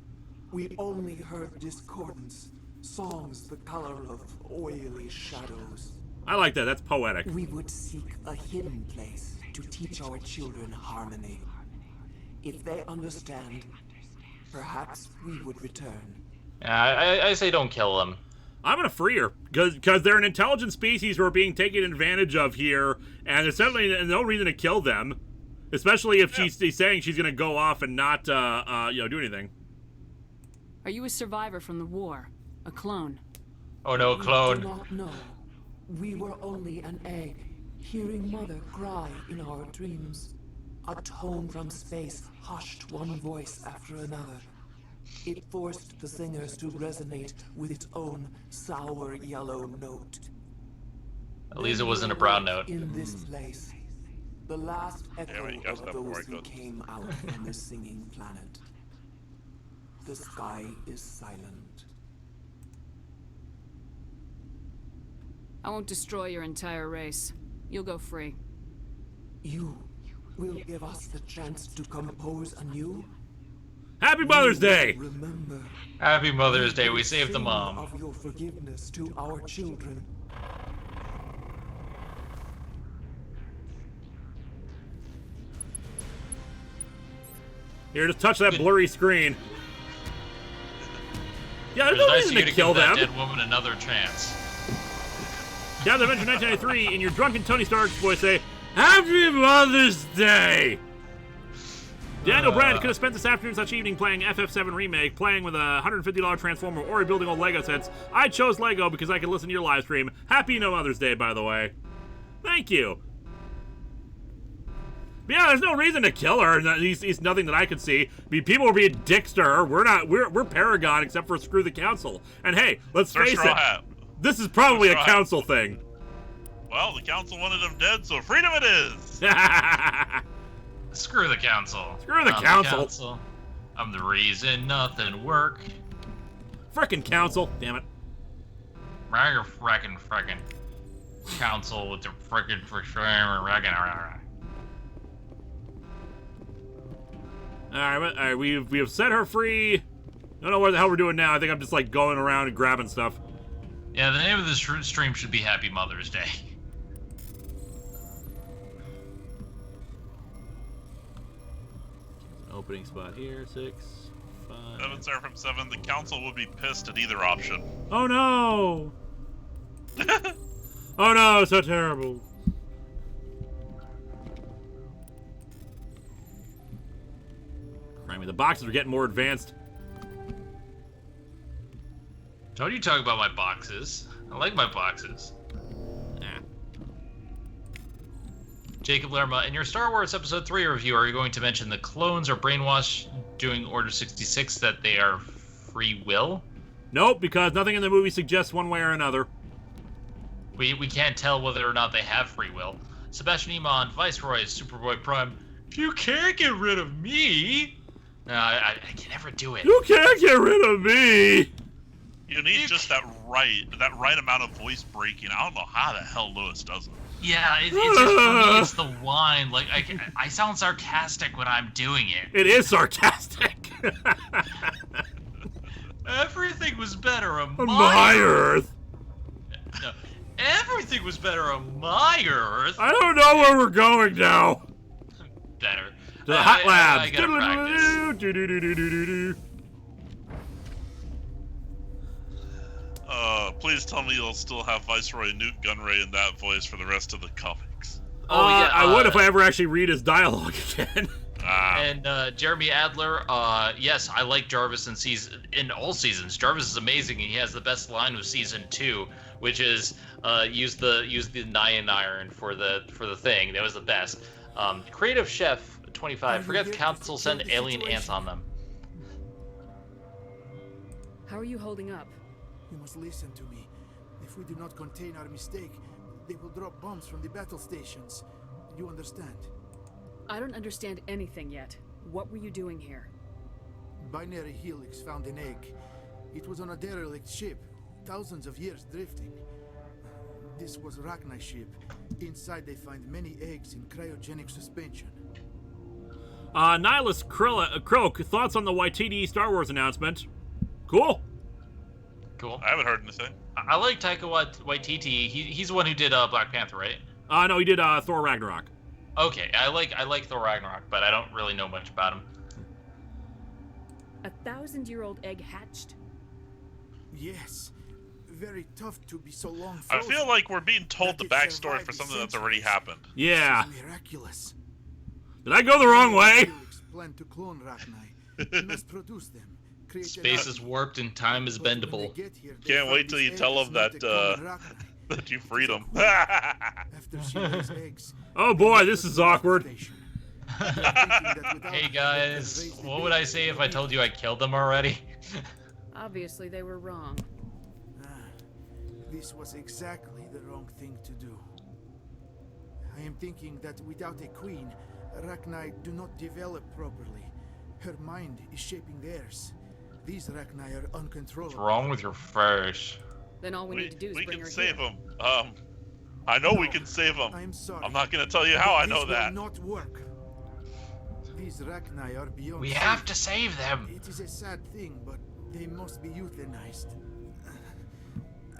We only heard discordance, songs the color of oily shadows. I like that. That's poetic. We would seek a hidden place to teach our children harmony. If they understand, perhaps we would return. I say don't kill them. I'm gonna free her because they're an intelligent species who are being taken advantage of here, and there's certainly no reason to kill them, especially if she's saying she's gonna go off and not do anything. Are you a survivor from the war? A clone? Oh no, clone. We do not know. We were only an egg, hearing Mother cry in our dreams. A tone from space hushed one voice after another. It forced the singers to resonate with its own sour yellow note. At least it wasn't a brown note. In this place, the last echo of those who came out from the singing planet. The sky is silent. I won't destroy your entire race. You'll go free. You will give us the chance to compose anew? Happy Mother's Day! Remember. Happy Mother's Day. We saved the mom. Of your forgiveness to our children. Here, just touch that blurry screen. Yeah, there's It's no nice reason of you to to kill give them. that dead woman another chance. Down the Adventure 1993, in your drunken Tony Stark's voice, say, Happy Mother's Day! Daniel Brand could have spent this afternoon/evening playing FF7 Remake, playing with a $150 Transformer, or rebuilding old Lego sets. I chose Lego because I could listen to your live stream. Happy No Mother's Day, by the way. Thank you. But yeah, there's no reason to kill her. At least nothing that I could see. I mean, people were being dicks to her. We're Paragon, except for screw the council. And hey, let's face it. This is probably a council thing. Well, the council wanted him dead, so freedom it is. Screw the council. Screw the council. I'm the reason nothing work. Frickin' council. Damn it. Frickin' council with the frickin' Alright, we have set her free. I don't know what the hell we're doing now. I think I'm just like going around and grabbing stuff. Yeah, the name of this stream should be Happy Mother's Day. Opening spot here, 6, 5. 7 Seraphim 7. The council would be pissed at either option. Oh no! Oh no, so terrible. Crimey, the boxes are getting more advanced. Don't you talk about my boxes. I like my boxes. Jacob Lerma, in your Star Wars Episode 3 review, are you going to mention the clones are brainwashed doing Order 66 that they are free will? Nope, because nothing in the movie suggests one way or another. We can't tell whether or not they have free will. Sebastian Iman, Viceroy, Superboy Prime, you can't get rid of me! No, I can never do it. You can't get rid of me! You need just that right amount of voice breaking. I don't know how the hell Lewis does it. Yeah, it's just for me, it's the whine. Like, I sound sarcastic when I'm doing it. It is sarcastic. Everything was better on my Earth. No, everything was better on my Earth. I don't know where we're going now. Better. To the hot labs. I gotta practice. Please tell me you'll still have Viceroy Newt Gunray in that voice for the rest of the comics. I would if I ever actually read his dialogue again. And Jeremy Adler, yes, I like Jarvis in all seasons. Jarvis is amazing, and he has the best line of season 2, which is use the Nyan iron for the thing. That was the best. Creative Chef 25. Forget the council send alien ants on them. How are you holding up? You must listen to me. If we do not contain our mistake, they will drop bombs from the battle stations. You understand? I don't understand anything yet. What were you doing here? Binary Helix found an egg. It was on a derelict ship, thousands of years drifting. This was Rachni's ship. Inside they find many eggs in cryogenic suspension. Nihilus Croak, thoughts on the Waititi Star Wars announcement? Cool. Cool. I haven't heard anything. I like Taika Waititi. He's the one who did Black Panther, right? No, he did Thor Ragnarok. Okay, I like Thor Ragnarok, but I don't really know much about him. A 1,000-year-old egg hatched? Yes. Very tough to be so long I frozen. feel like we're being told the backstory for something that's already happened. Yeah. This is miraculous. Did I go the wrong way? Felix planned to clone Rachni. He must produce them. Create Space is warped and time is bendable. Can't wait till you tell him that that you freed him. After she lays eggs, Oh boy, this is awkward. Hey guys, what would I say if I told you I killed them already? Obviously they were wrong. This was exactly the wrong thing to do. I am thinking that without a queen, Rachni do not develop properly. Her mind is shaping theirs. These Rachni are uncontrollable. What's wrong with your face? Then all we need to do is bring her save here. him. I know we can save him. I'm sorry. I'm not going to tell you how I know that. This will not work. These Rachni are beyond. We have to save them. It is a sad thing, but they must be euthanized.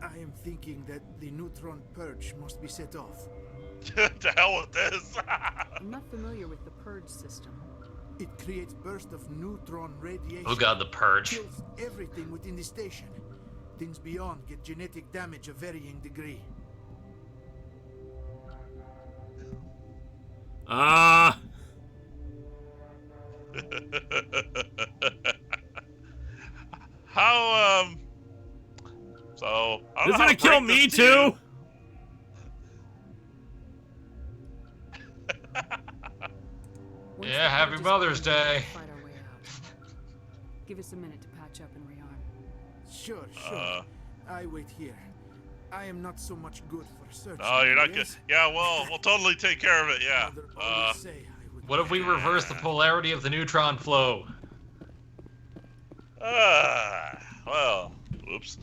I am thinking that the neutron purge must be set off. To hell with this. I'm not familiar with the purge system. It creates bursts of neutron radiation. Oh god, the purge. Kills everything within the station. Things beyond get genetic damage of varying degree. How so I don't This know is how gonna to kill break me this to you. too? Yeah, happy Mother's Day. Fight our way out. Give us a minute to patch up and rearm. Sure. I wait here. I am not so much good for searching. No, you're not good. yes? Yeah, well, we'll totally take care of it. Yeah. Mother always say I would What if we reverse the polarity of the neutron flow? Well, oops.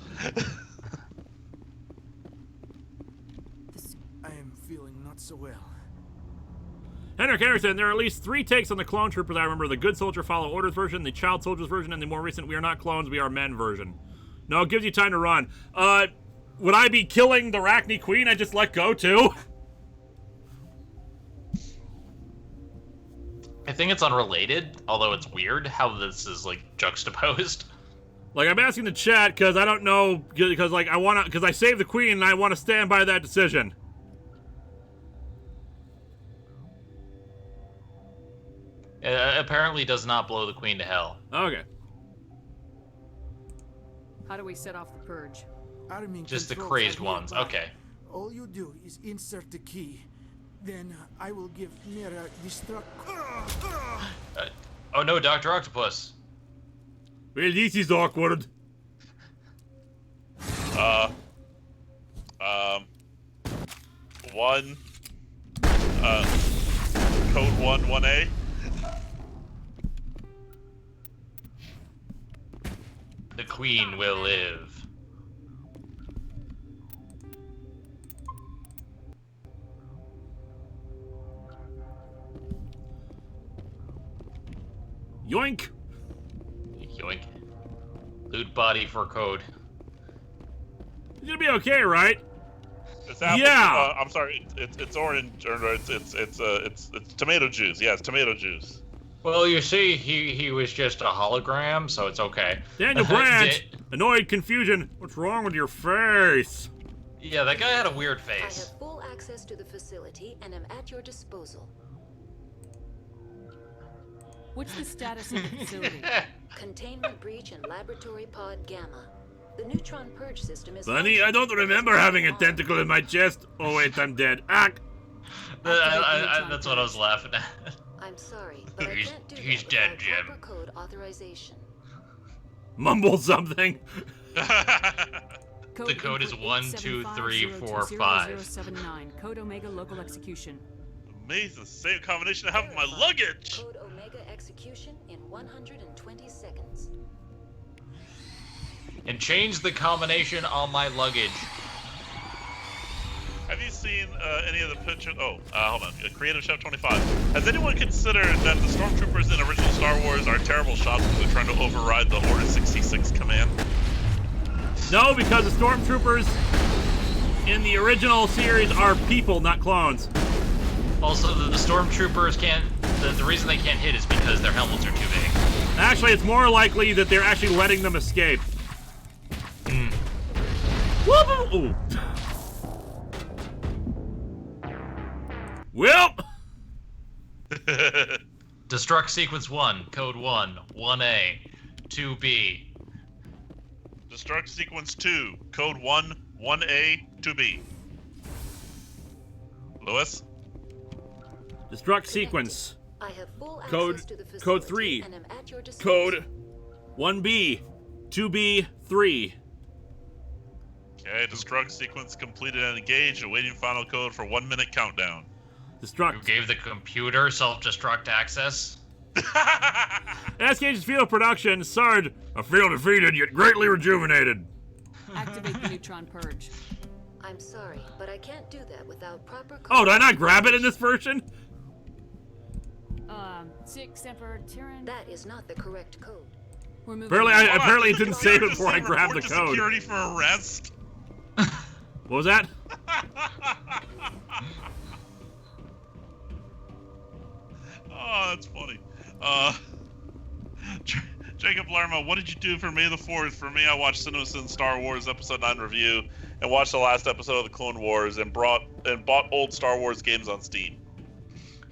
I am feeling not so well. Henrik Henderson, there are at least 3 takes on the clone troopers. I remember the Good Soldier Follow Orders version, the Child Soldiers version, and the more recent We Are Not Clones, We Are Men version. No, it gives you time to run. Would I be killing the Rachni Queen I just let go too? I think it's unrelated, although it's weird how this is like juxtaposed. Like, I'm asking the chat because I don't know, because like I saved the Queen and I want to stand by that decision. It apparently does not blow the queen to hell. Okay. How do we set off the purge? Just the crazed ones. Okay. All you do is insert the key. Then I will give Mira destruct. Oh no, Dr. Octopus. Well, this is awkward. Code 1A. The queen will live. Yoink. Yoink. Loot body for code. It's gonna be okay, right? It's apple, yeah. I'm sorry. It's orange. Or it's tomato juice. Yeah, it's tomato juice. Well, you see, he was just a hologram, so it's okay. Daniel Brandt! Annoyed confusion. What's wrong with your face? Yeah, that guy had a weird face. I have full access to the facility and am at your disposal. What's the status of the facility? Containment breach in laboratory pod Gamma. The neutron purge system is... Bunny, I don't remember having a tentacle in my chest. Oh wait, I'm dead. That's what I was laughing at. I'm sorry, but he's, I can't do he's that dead, without Jim. proper code authorization. Mumble something. The code is 12345. Code Omega local execution. Amazing, same combination I have in my luggage. Code Omega execution in 120 seconds. And change the combination on my luggage. Have you seen any of the pictures? Oh, hold on. Creative Chef 25. Has anyone considered that the stormtroopers in original Star Wars are terrible shots because they're trying to override the Order 66 command? No, because the stormtroopers in the original series are people, not clones. Also, the stormtroopers can't. The reason they can't hit is because their helmets are too big. Actually, it's more likely that they're actually letting them escape. Ooh. Well. Destruct sequence 1, code 1, 1A, 2B. Destruct sequence 2, code 1, 1A, 2B. Lewis? Destruct sequence. I have full Code access to the facility code 3. and am at your disposal. Code 1B, 2B, 3. Okay, destruct sequence completed and engaged. Awaiting final code for 1 minute countdown. Destruct. Who gave the computer self-destruct access? SKH's field production, Sard. I feel defeated yet greatly rejuvenated. Activate the neutron purge. I'm sorry, but I can't do that without proper code. Oh, did I not grab it in this version? 6 Emperor Tyrann. That is not the correct code. Apparently it didn't save it before I grabbed the code. Security for arrest. What was that? Oh, that's funny. Jacob Lerma, what did you do for May the 4th? For me, I watched CinemaSin Star Wars Episode 9 review and watched the last episode of the Clone Wars and bought old Star Wars games on Steam.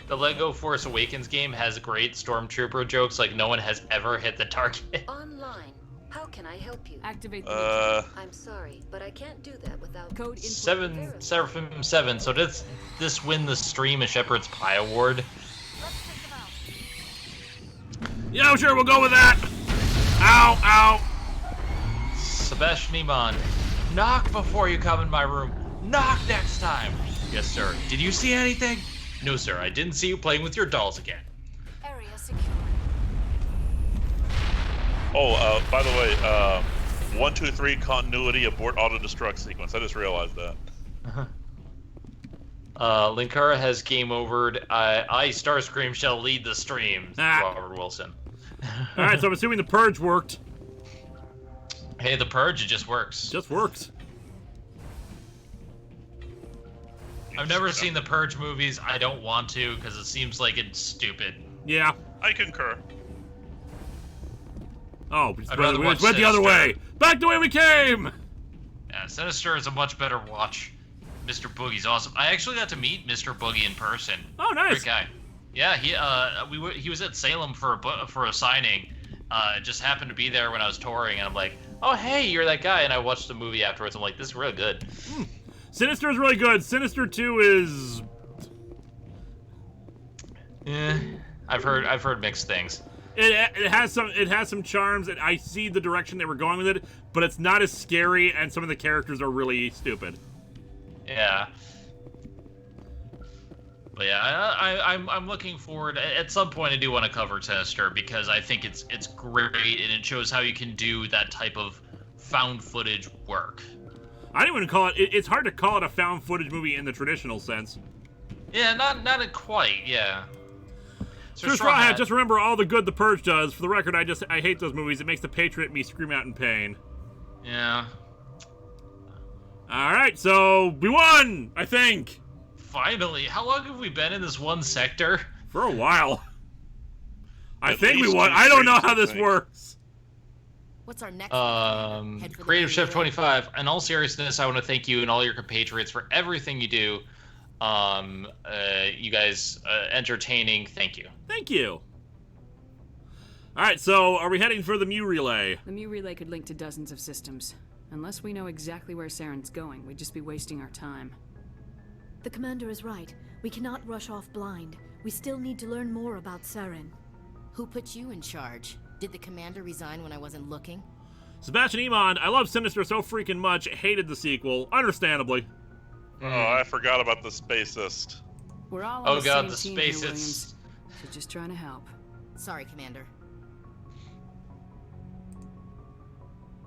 The Lego Force Awakens game has great stormtrooper jokes like no one has ever hit the target. Online. How can I help you? Activate the I'm sorry, but I can't do that without code 7 Seraphim 7. So does this win the Stream a Shepherd's Pie award? Yeah, sure, we'll go with that. Ow, ow. Sebastian Iman, knock before you come in my room. Knock next time. Yes, sir. Did you see anything? No, sir. I didn't see you playing with your dolls again. Area secure. Oh, by the way, 1, 2, 3 continuity abort auto destruct sequence. I just realized that. Linkara has game overed. I, Starscream, shall lead the stream. Robert Wilson. Alright, so I'm assuming the purge worked. Hey, the purge, it just works. Just works. I've never seen the Purge movies. I don't want to because it seems like it's stupid. Yeah. I concur. Oh, we I'd rather watch went the other Sinister. way. Back the way we came! Yeah, Sinister is a much better watch. Mr. Boogie's awesome. I actually got to meet Mr. Boogie in person. Oh, nice. Great guy. Yeah, he was at Salem for a signing. Just happened to be there when I was touring, and I'm like, oh hey, you're that guy. And I watched the movie afterwards. I'm like, this is real good. Sinister is really good. Sinister 2 is. Yeah, I've heard mixed things. It has some charms, and I see the direction they were going with it, but it's not as scary, and some of the characters are really stupid. Yeah. But yeah, I'm looking forward. At some point, I do want to cover Sinister because I think it's great and it shows how you can do that type of found footage work. I don't even call it. It's hard to call it a found footage movie in the traditional sense. Yeah, not quite. Yeah. So Just remember all the good the Purge does. For the record, I hate those movies. It makes the Patriot me scream out in pain. Yeah. All right, so we won, I think. Finally, how long have we been in this one sector? For a while. I think we won. I don't know how this works. What's our next? Creative Chef 25. In all seriousness, I want to thank you and all your compatriots for everything you do. You guys, entertaining. Thank you. Thank you. All right, so are we heading for the Mew Relay? The Mew Relay could link to dozens of systems. Unless we know exactly where Saren's going, we'd just be wasting our time. The commander is right. We cannot rush off blind. We still need to learn more about Saren. Who put you in charge? Did the commander resign when I wasn't looking? Sebastian Iman, I love Sinister so freaking much, hated the sequel, understandably. Oh, I forgot about the spacist. We're all on the same team here, spacists. Williams. So just trying to help. Sorry, Commander.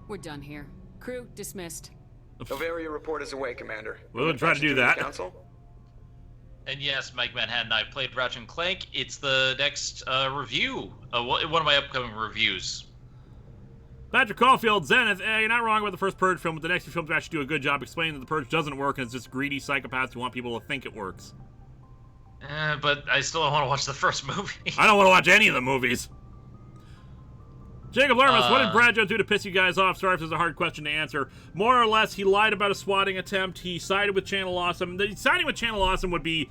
We're done here. Crew dismissed. Novaria report is away, Commander. We're going to try to do that. Council? And yes, Mike Manhattan, I played Ratchet and Clank. It's the next review, one of my upcoming reviews. Patrick Caulfield, Zenith, you're not wrong about the first Purge film, but the next few films actually do a good job explaining that the Purge doesn't work and it's just greedy psychopaths who want people to think it works. But I still don't want to watch the first movie. I don't want to watch any of the movies. Jacob Lermas, what did Brad Jones do to piss you guys off? Sorry if this is a hard question to answer. More or less, he lied about a swatting attempt. He sided with Channel Awesome. Siding with Channel Awesome would be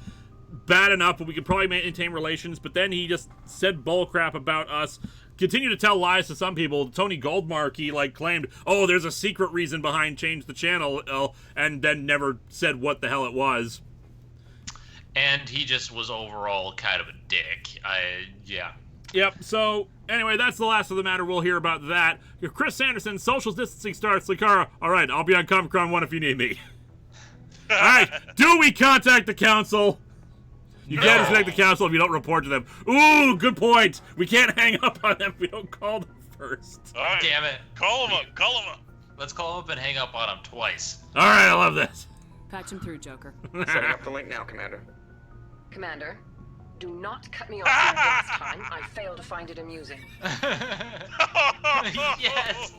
bad enough, but we could probably maintain relations. But then he just said bullcrap about us. Continued to tell lies to some people. Tony Goldmark, he claimed, oh, there's a secret reason behind Change the Channel, and then never said what the hell it was. And he just was overall kind of a dick. Yeah. Yep, so anyway, that's the last of the matter. We'll hear about that. Chris Sanderson, social distancing starts. Linkara, all right, I'll be on Comic-Con 1 if you need me. All right, do we contact the council? You can't contact the council if you don't report to them. Ooh, good point. We can't hang up on them if we don't call them first. All right. Damn it. Call them up. Let's call him up and hang up on him twice. All right, I love this. Patch him through, Joker. Setting up the link now, Commander. Commander, do not cut me off last time. I failed to find it amusing. Yes.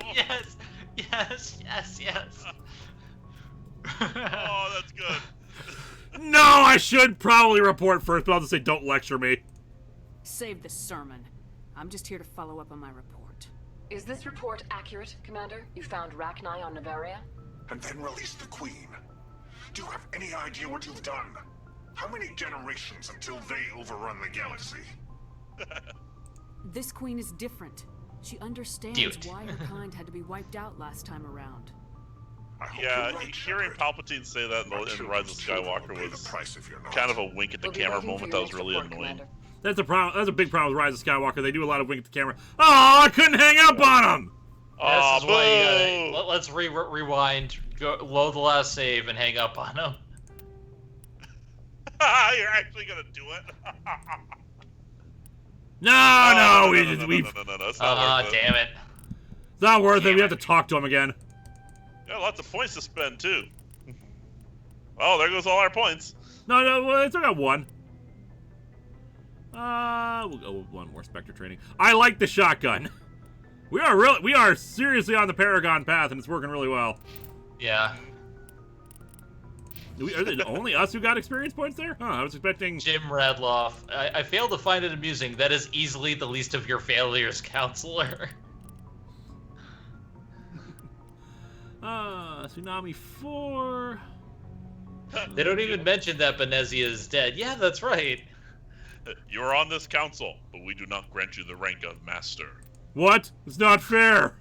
Oh, that's good. No, I should probably report first, but I'll just say don't lecture me. Save the sermon. I'm just here to follow up on my report. Is this report accurate, Commander? You found Rachni on Novaria? And then released the Queen. Do you have any idea what you've done? How many generations until they overrun the galaxy? This queen is different. She understands why her kind had to be wiped out last time around. Yeah, hearing Palpatine say that in Rise of Skywalker was kind of a wink at the camera moment that was really annoying. That's a problem. That's a big problem with Rise of Skywalker. They do a lot of wink at the camera. Oh, I couldn't hang up on him. This is why you gotta, let's rewind, load the last save, and hang up on him. You're actually gonna do it? No, it's not worth it. Damn it. It's not worth it. We have to talk to him again. Yeah, lots of points to spend too. Oh, there goes all our points. No, I still got one. We'll go with one more Spectre training. I like the shotgun. We are seriously on the Paragon path, and it's working really well. Yeah. Are it only us who got experience points there? Huh, I was expecting... Jim Radloff. I failed to find it amusing. That is easily the least of your failures, Counselor. Tsunami 4... They don't even mention that Benezia is dead. Yeah, that's right. You are on this council, but we do not grant you the rank of Master. What? It's not fair!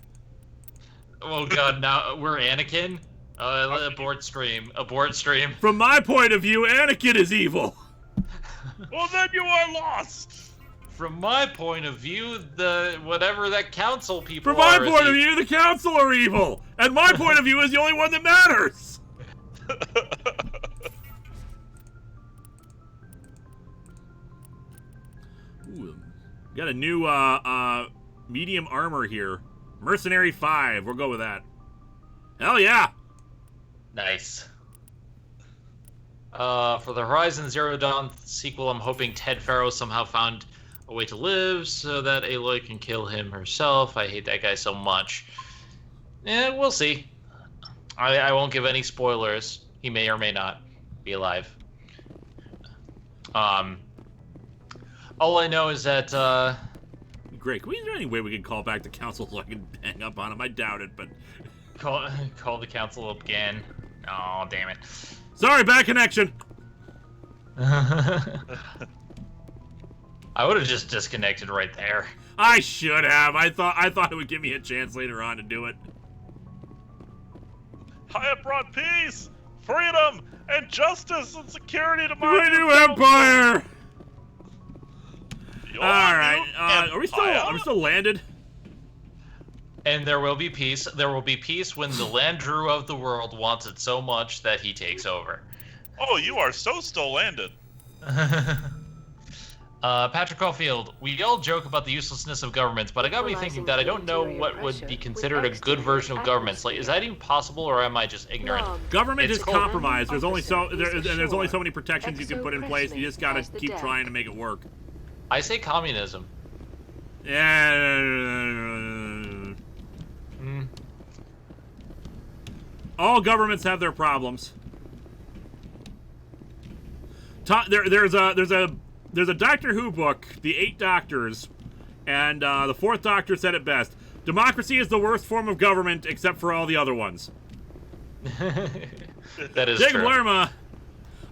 Oh god, now we're Anakin? Abort stream. From my point of view, Anakin is evil. Well, then you are lost. From my point of view, whatever that council people From my point of view, the council are evil. And my point of view is the only one that matters. Ooh, got a new medium armor here. Mercenary 5. We'll go with that. Hell yeah. Nice. For the Horizon Zero Dawn sequel, I'm hoping Ted Farrow somehow found a way to live so that Aloy can kill him herself. I hate that guy so much. We'll see. I won't give any spoilers. He may or may not be alive. All I know is that great. Is there any way we can call back the council so I can hang up on him? I doubt it, but... Call the council up again. Oh, damn it. Sorry, bad connection! I would have just disconnected right there. I should have. I thought it would give me a chance later on to do it. I have brought peace, freedom, and justice and security to my new empire! Alright, are we still landed? And there will be peace. There will be peace when the Landru of the world wants it so much that he takes over. Oh, you are so still landed. Patrick Caulfield, we all joke about the uselessness of governments, but it got me thinking that I don't know what would be considered a good version of governments. Like, is that even possible, or am I just ignorant? Government is compromised. There's only so many protections you can put in place. You just gotta keep trying to make it work. I say communism. Yeah. All governments have their problems. There's a Doctor Who book, The 8 Doctors, and the 4th Doctor said it best. Democracy is the worst form of government, except for all the other ones. That is Dig true. Lerma.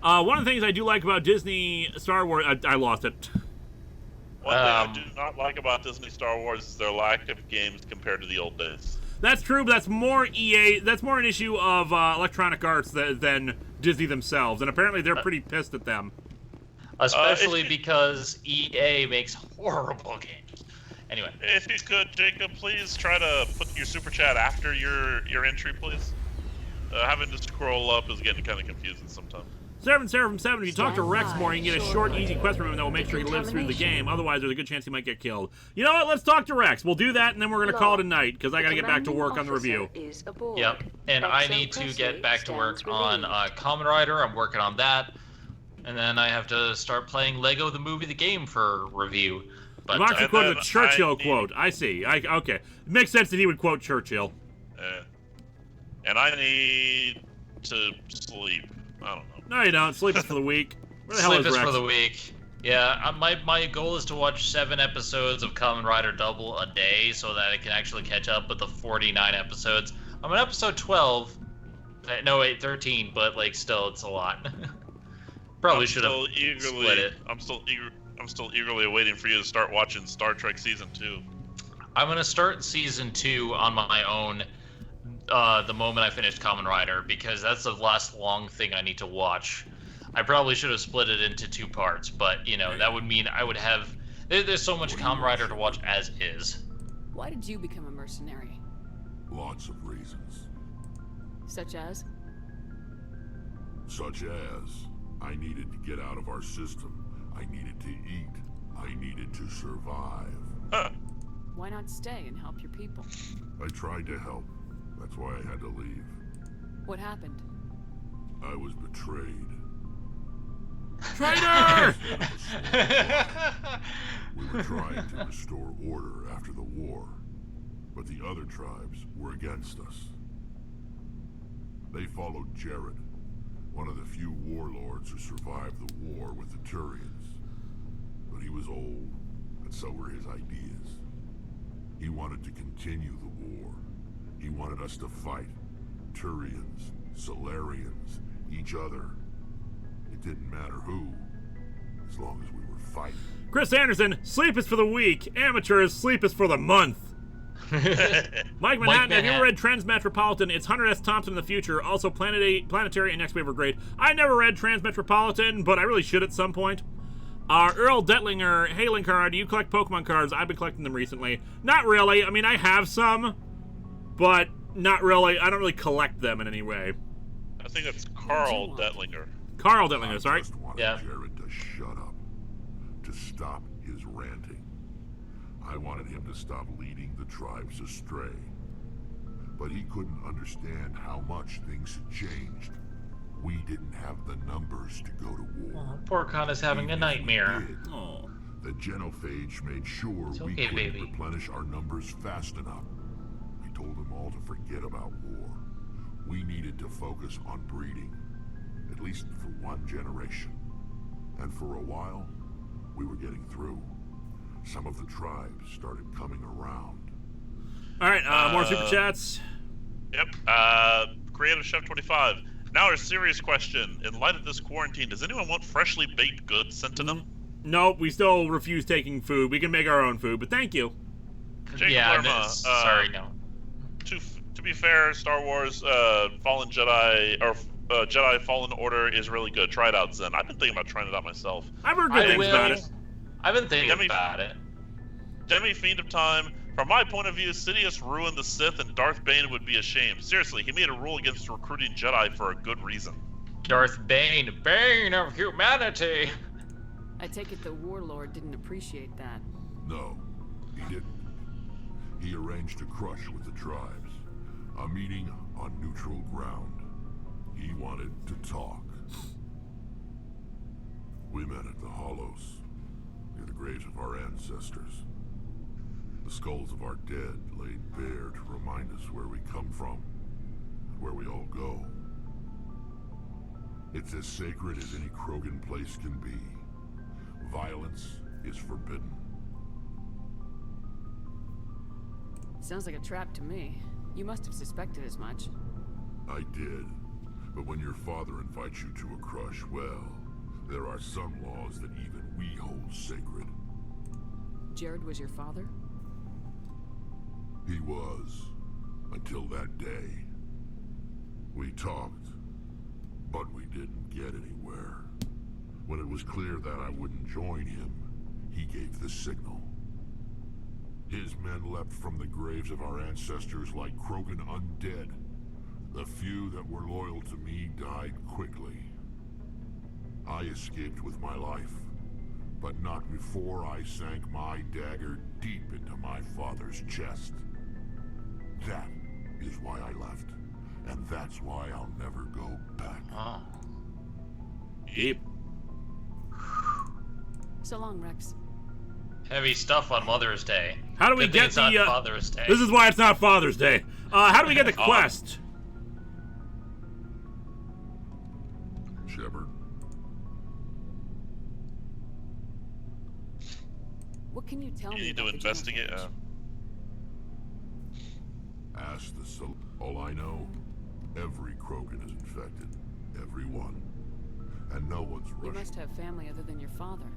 One of the things I do like about Disney Star Wars... I lost it. One thing I do not like about Disney Star Wars is their lack of games compared to the old days. That's true, but that's more EA. That's more an issue of Electronic Arts than Disney themselves, and apparently they're pretty pissed at them. Especially because EA makes horrible games. Anyway. If you could, Jacob, please try to put your super chat after your entry, please. Having to scroll up is getting kind of confusing sometimes. Seraphim, if you talk to Rex more, you can get a short, easy quest from him that will make sure he lives through the game. Otherwise, there's a good chance he might get killed. You know what? Let's talk to Rex. We'll do that, and then we're going to call it a night, because I got to get back to work on the review. Yep, and I need to get back to work on Kamen Rider. I'm working on that. And then I have to start playing Lego the Movie the Game for review. But Moxie quoted a Churchill quote. I see. Okay. It makes sense that he would quote Churchill. And I need to sleep. I don't know. No, you don't. Sleep is for the week. Where the hell Sleep is is Rex? for the week. Yeah, my goal is to watch 7 episodes of Kamen Rider Double a day so that I can actually catch up with the 49 episodes. I'm on episode 12. No, wait, 13, but like still, it's a lot. Probably should have split it. I'm still eagerly waiting for you to start watching Star Trek Season 2. I'm gonna start Season 2 on my own the moment I finish Kamen Rider, because that's the last long thing I need to watch. I probably should have split it into 2 parts, but you know that would mean I would have. There's so much Kamen Rider to watch as is. Why did you become a mercenary? Lots of reasons. Such as? Such as, I needed to get out of our system. I needed to eat. I needed to survive. Why not stay and help your people? I tried to help. That's why I had to leave. What happened? I was betrayed. Traitor! We were trying to restore order after the war, but the other tribes were against us. They followed Jared, one of the few warlords who survived the war with the Turians. But he was old, and so were his ideas. He wanted to continue the war. He wanted us to fight. Turians, Solarians, each other. It didn't matter who, as long as we were fighting. Chris Anderson, sleep is for the week. Amateurs, sleep is for the month. Mike Manhattan, have you ever read Transmetropolitan? It's Hunter S. Thompson in the future. Also, Planetary and Next Wave are great. I never read Transmetropolitan, but I really should at some point. Earl Detlinger, hey Linkara, do you collect Pokemon cards? I've been collecting them recently. Not really. I mean, I have some, but not really. I don't really collect them in any way. I think that's Carl Detlinger. Carl Detlinger, sorry. I just wanted Jared to shut up, to stop his ranting. I wanted him to stop leading the tribes astray. But he couldn't understand how much things had changed. We didn't have the numbers to go to war. Oh, poor Khan is having a nightmare. Oh. The genophage made sure we couldn't replenish our numbers fast enough. I told them all to forget about war. We needed to focus on breeding, at least for one generation. And for a while, we were getting through. some of the tribes started coming around. All right, more super chats. Yep. Creative Chef 25. Now a serious question. In light of this quarantine, does anyone want freshly baked goods sent to them? Nope, we still refuse taking food. We can make our own food, but thank you. Jacob Yeah, Lerma, sorry, no. To be fair, Star Wars Fallen Jedi or Jedi Fallen Order is really good. Try it out, Zen. I've been thinking about trying it out myself. I've heard good things about it. I've been thinking about it. Demi Fiend of Time. From my point of view, Sidious ruined the Sith, and Darth Bane would be ashamed. Seriously, he made a rule against recruiting Jedi for a good reason. Darth Bane, bane of humanity. I take it the warlord didn't appreciate that. No, he didn't. He arranged a crush with the tribes. A meeting on neutral ground. He wanted to talk. We met at the Hollows, near the graves of our ancestors. The skulls of our dead laid bare to remind us where we come from, and where we all go. It's as sacred as any Krogan place can be. Violence is forbidden. Sounds like a trap to me. You must have suspected as much. I did. But when your father invites you to a crush, well, there are some laws that even we hold sacred. Jared was your father? He was, until that day. We talked, but we didn't get anywhere. When it was clear that I wouldn't join him, he gave the signal. His men leapt from the graves of our ancestors like Krogan undead. The few that were loyal to me died quickly. I escaped with my life, but not before I sank my dagger deep into my father's chest. That is why I left, and that's why I'll never go back. Oh. Yep. So long, Rex. Heavy stuff on Mother's Day. How do we Good thing get it's the not Father's Day? This is why it's not Father's Day. How do we get the quest? Shepard. What can you tell me? You need to investigate. Ask the soul. All I know, every Krogan is infected. Everyone. And no one's You rushing. must have family other than your father.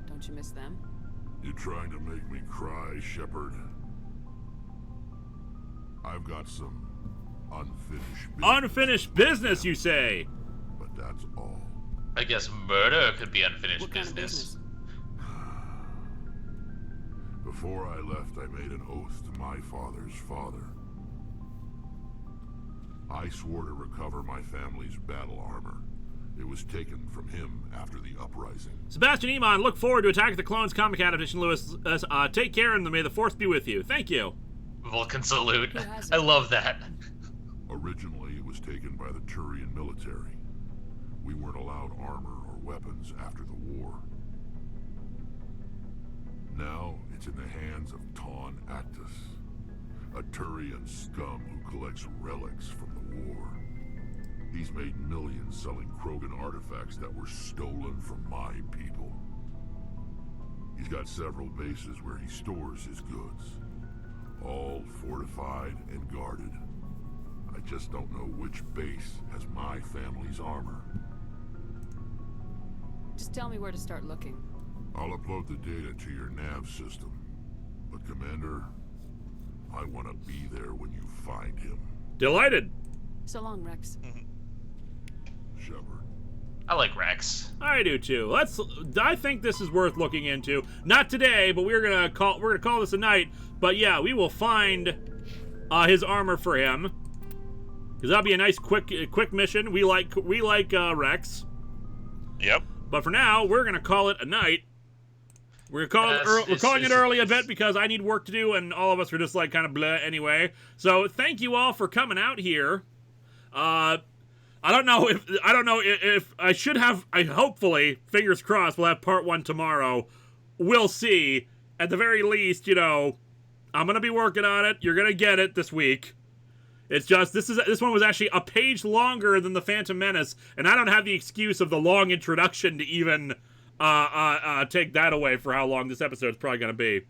Don't you miss them? You trying to make me cry, Shepard? I've got some unfinished business. Unfinished business, you say? But that's all. I guess murder could be unfinished What kind of business. Before I left, I made an oath to my father's father. I swore to recover my family's battle armor. It was taken from him after the uprising. Sebastian Iman, look forward to Attack of the Clones comic adaptation, Lewis. Take care and may the Force be with you. Thank you. Vulcan salute. I love that. Originally, it was taken by the Turian military. We weren't allowed armor or weapons after the war. Now, it's in the hands of Ton Actus, a Turian scum who collects relics from the war. He's made millions selling Krogan artifacts that were stolen from my people. He's got several bases where he stores his goods, all fortified and guarded. I just don't know which base has my family's armor. Just tell me where to start looking. I'll upload the data to your nav system. But Commander, I want to be there when you find him. Delighted. So long, Rex. Shepard. I like Rex. I do too. I think this is worth looking into. Not today, but we're gonna call this a night. But yeah, we will find his armor for him. Because that'll be a nice quick mission. We like Rex. Yep. But for now, we're gonna call it a night. We're calling it early a bit because I need work to do, and all of us are just like kind of bleh anyway. So thank you all for coming out here. I don't know if I should have. Hopefully, fingers crossed, we'll have part 1 tomorrow. We'll see. At the very least, I'm gonna be working on it. You're gonna get it this week. It's just this one was actually a page longer than the Phantom Menace, and I don't have the excuse of the long introduction to even take that away for how long this episode's probably going to be.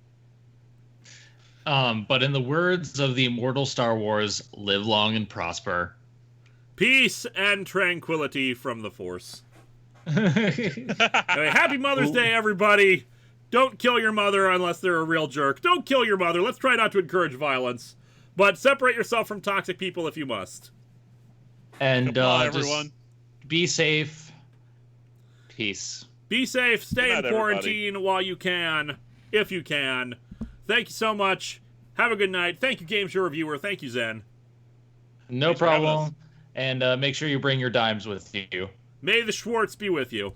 But in the words of the immortal Star Wars, live long and prosper. Peace and tranquility from the Force. Anyway, happy Mother's Day, everybody. Don't kill your mother unless they're a real jerk. Don't kill your mother. Let's try not to encourage violence. But separate yourself from toxic people if you must. And everyone. Just be safe. Peace. Be safe. Stay in quarantine everybody. while you can, if you can. Thank you so much. Have a good night. Thank you, Game Show Reviewer. Thank you, Zen. No problem. And make sure you bring your dimes with you. May the Schwartz be with you.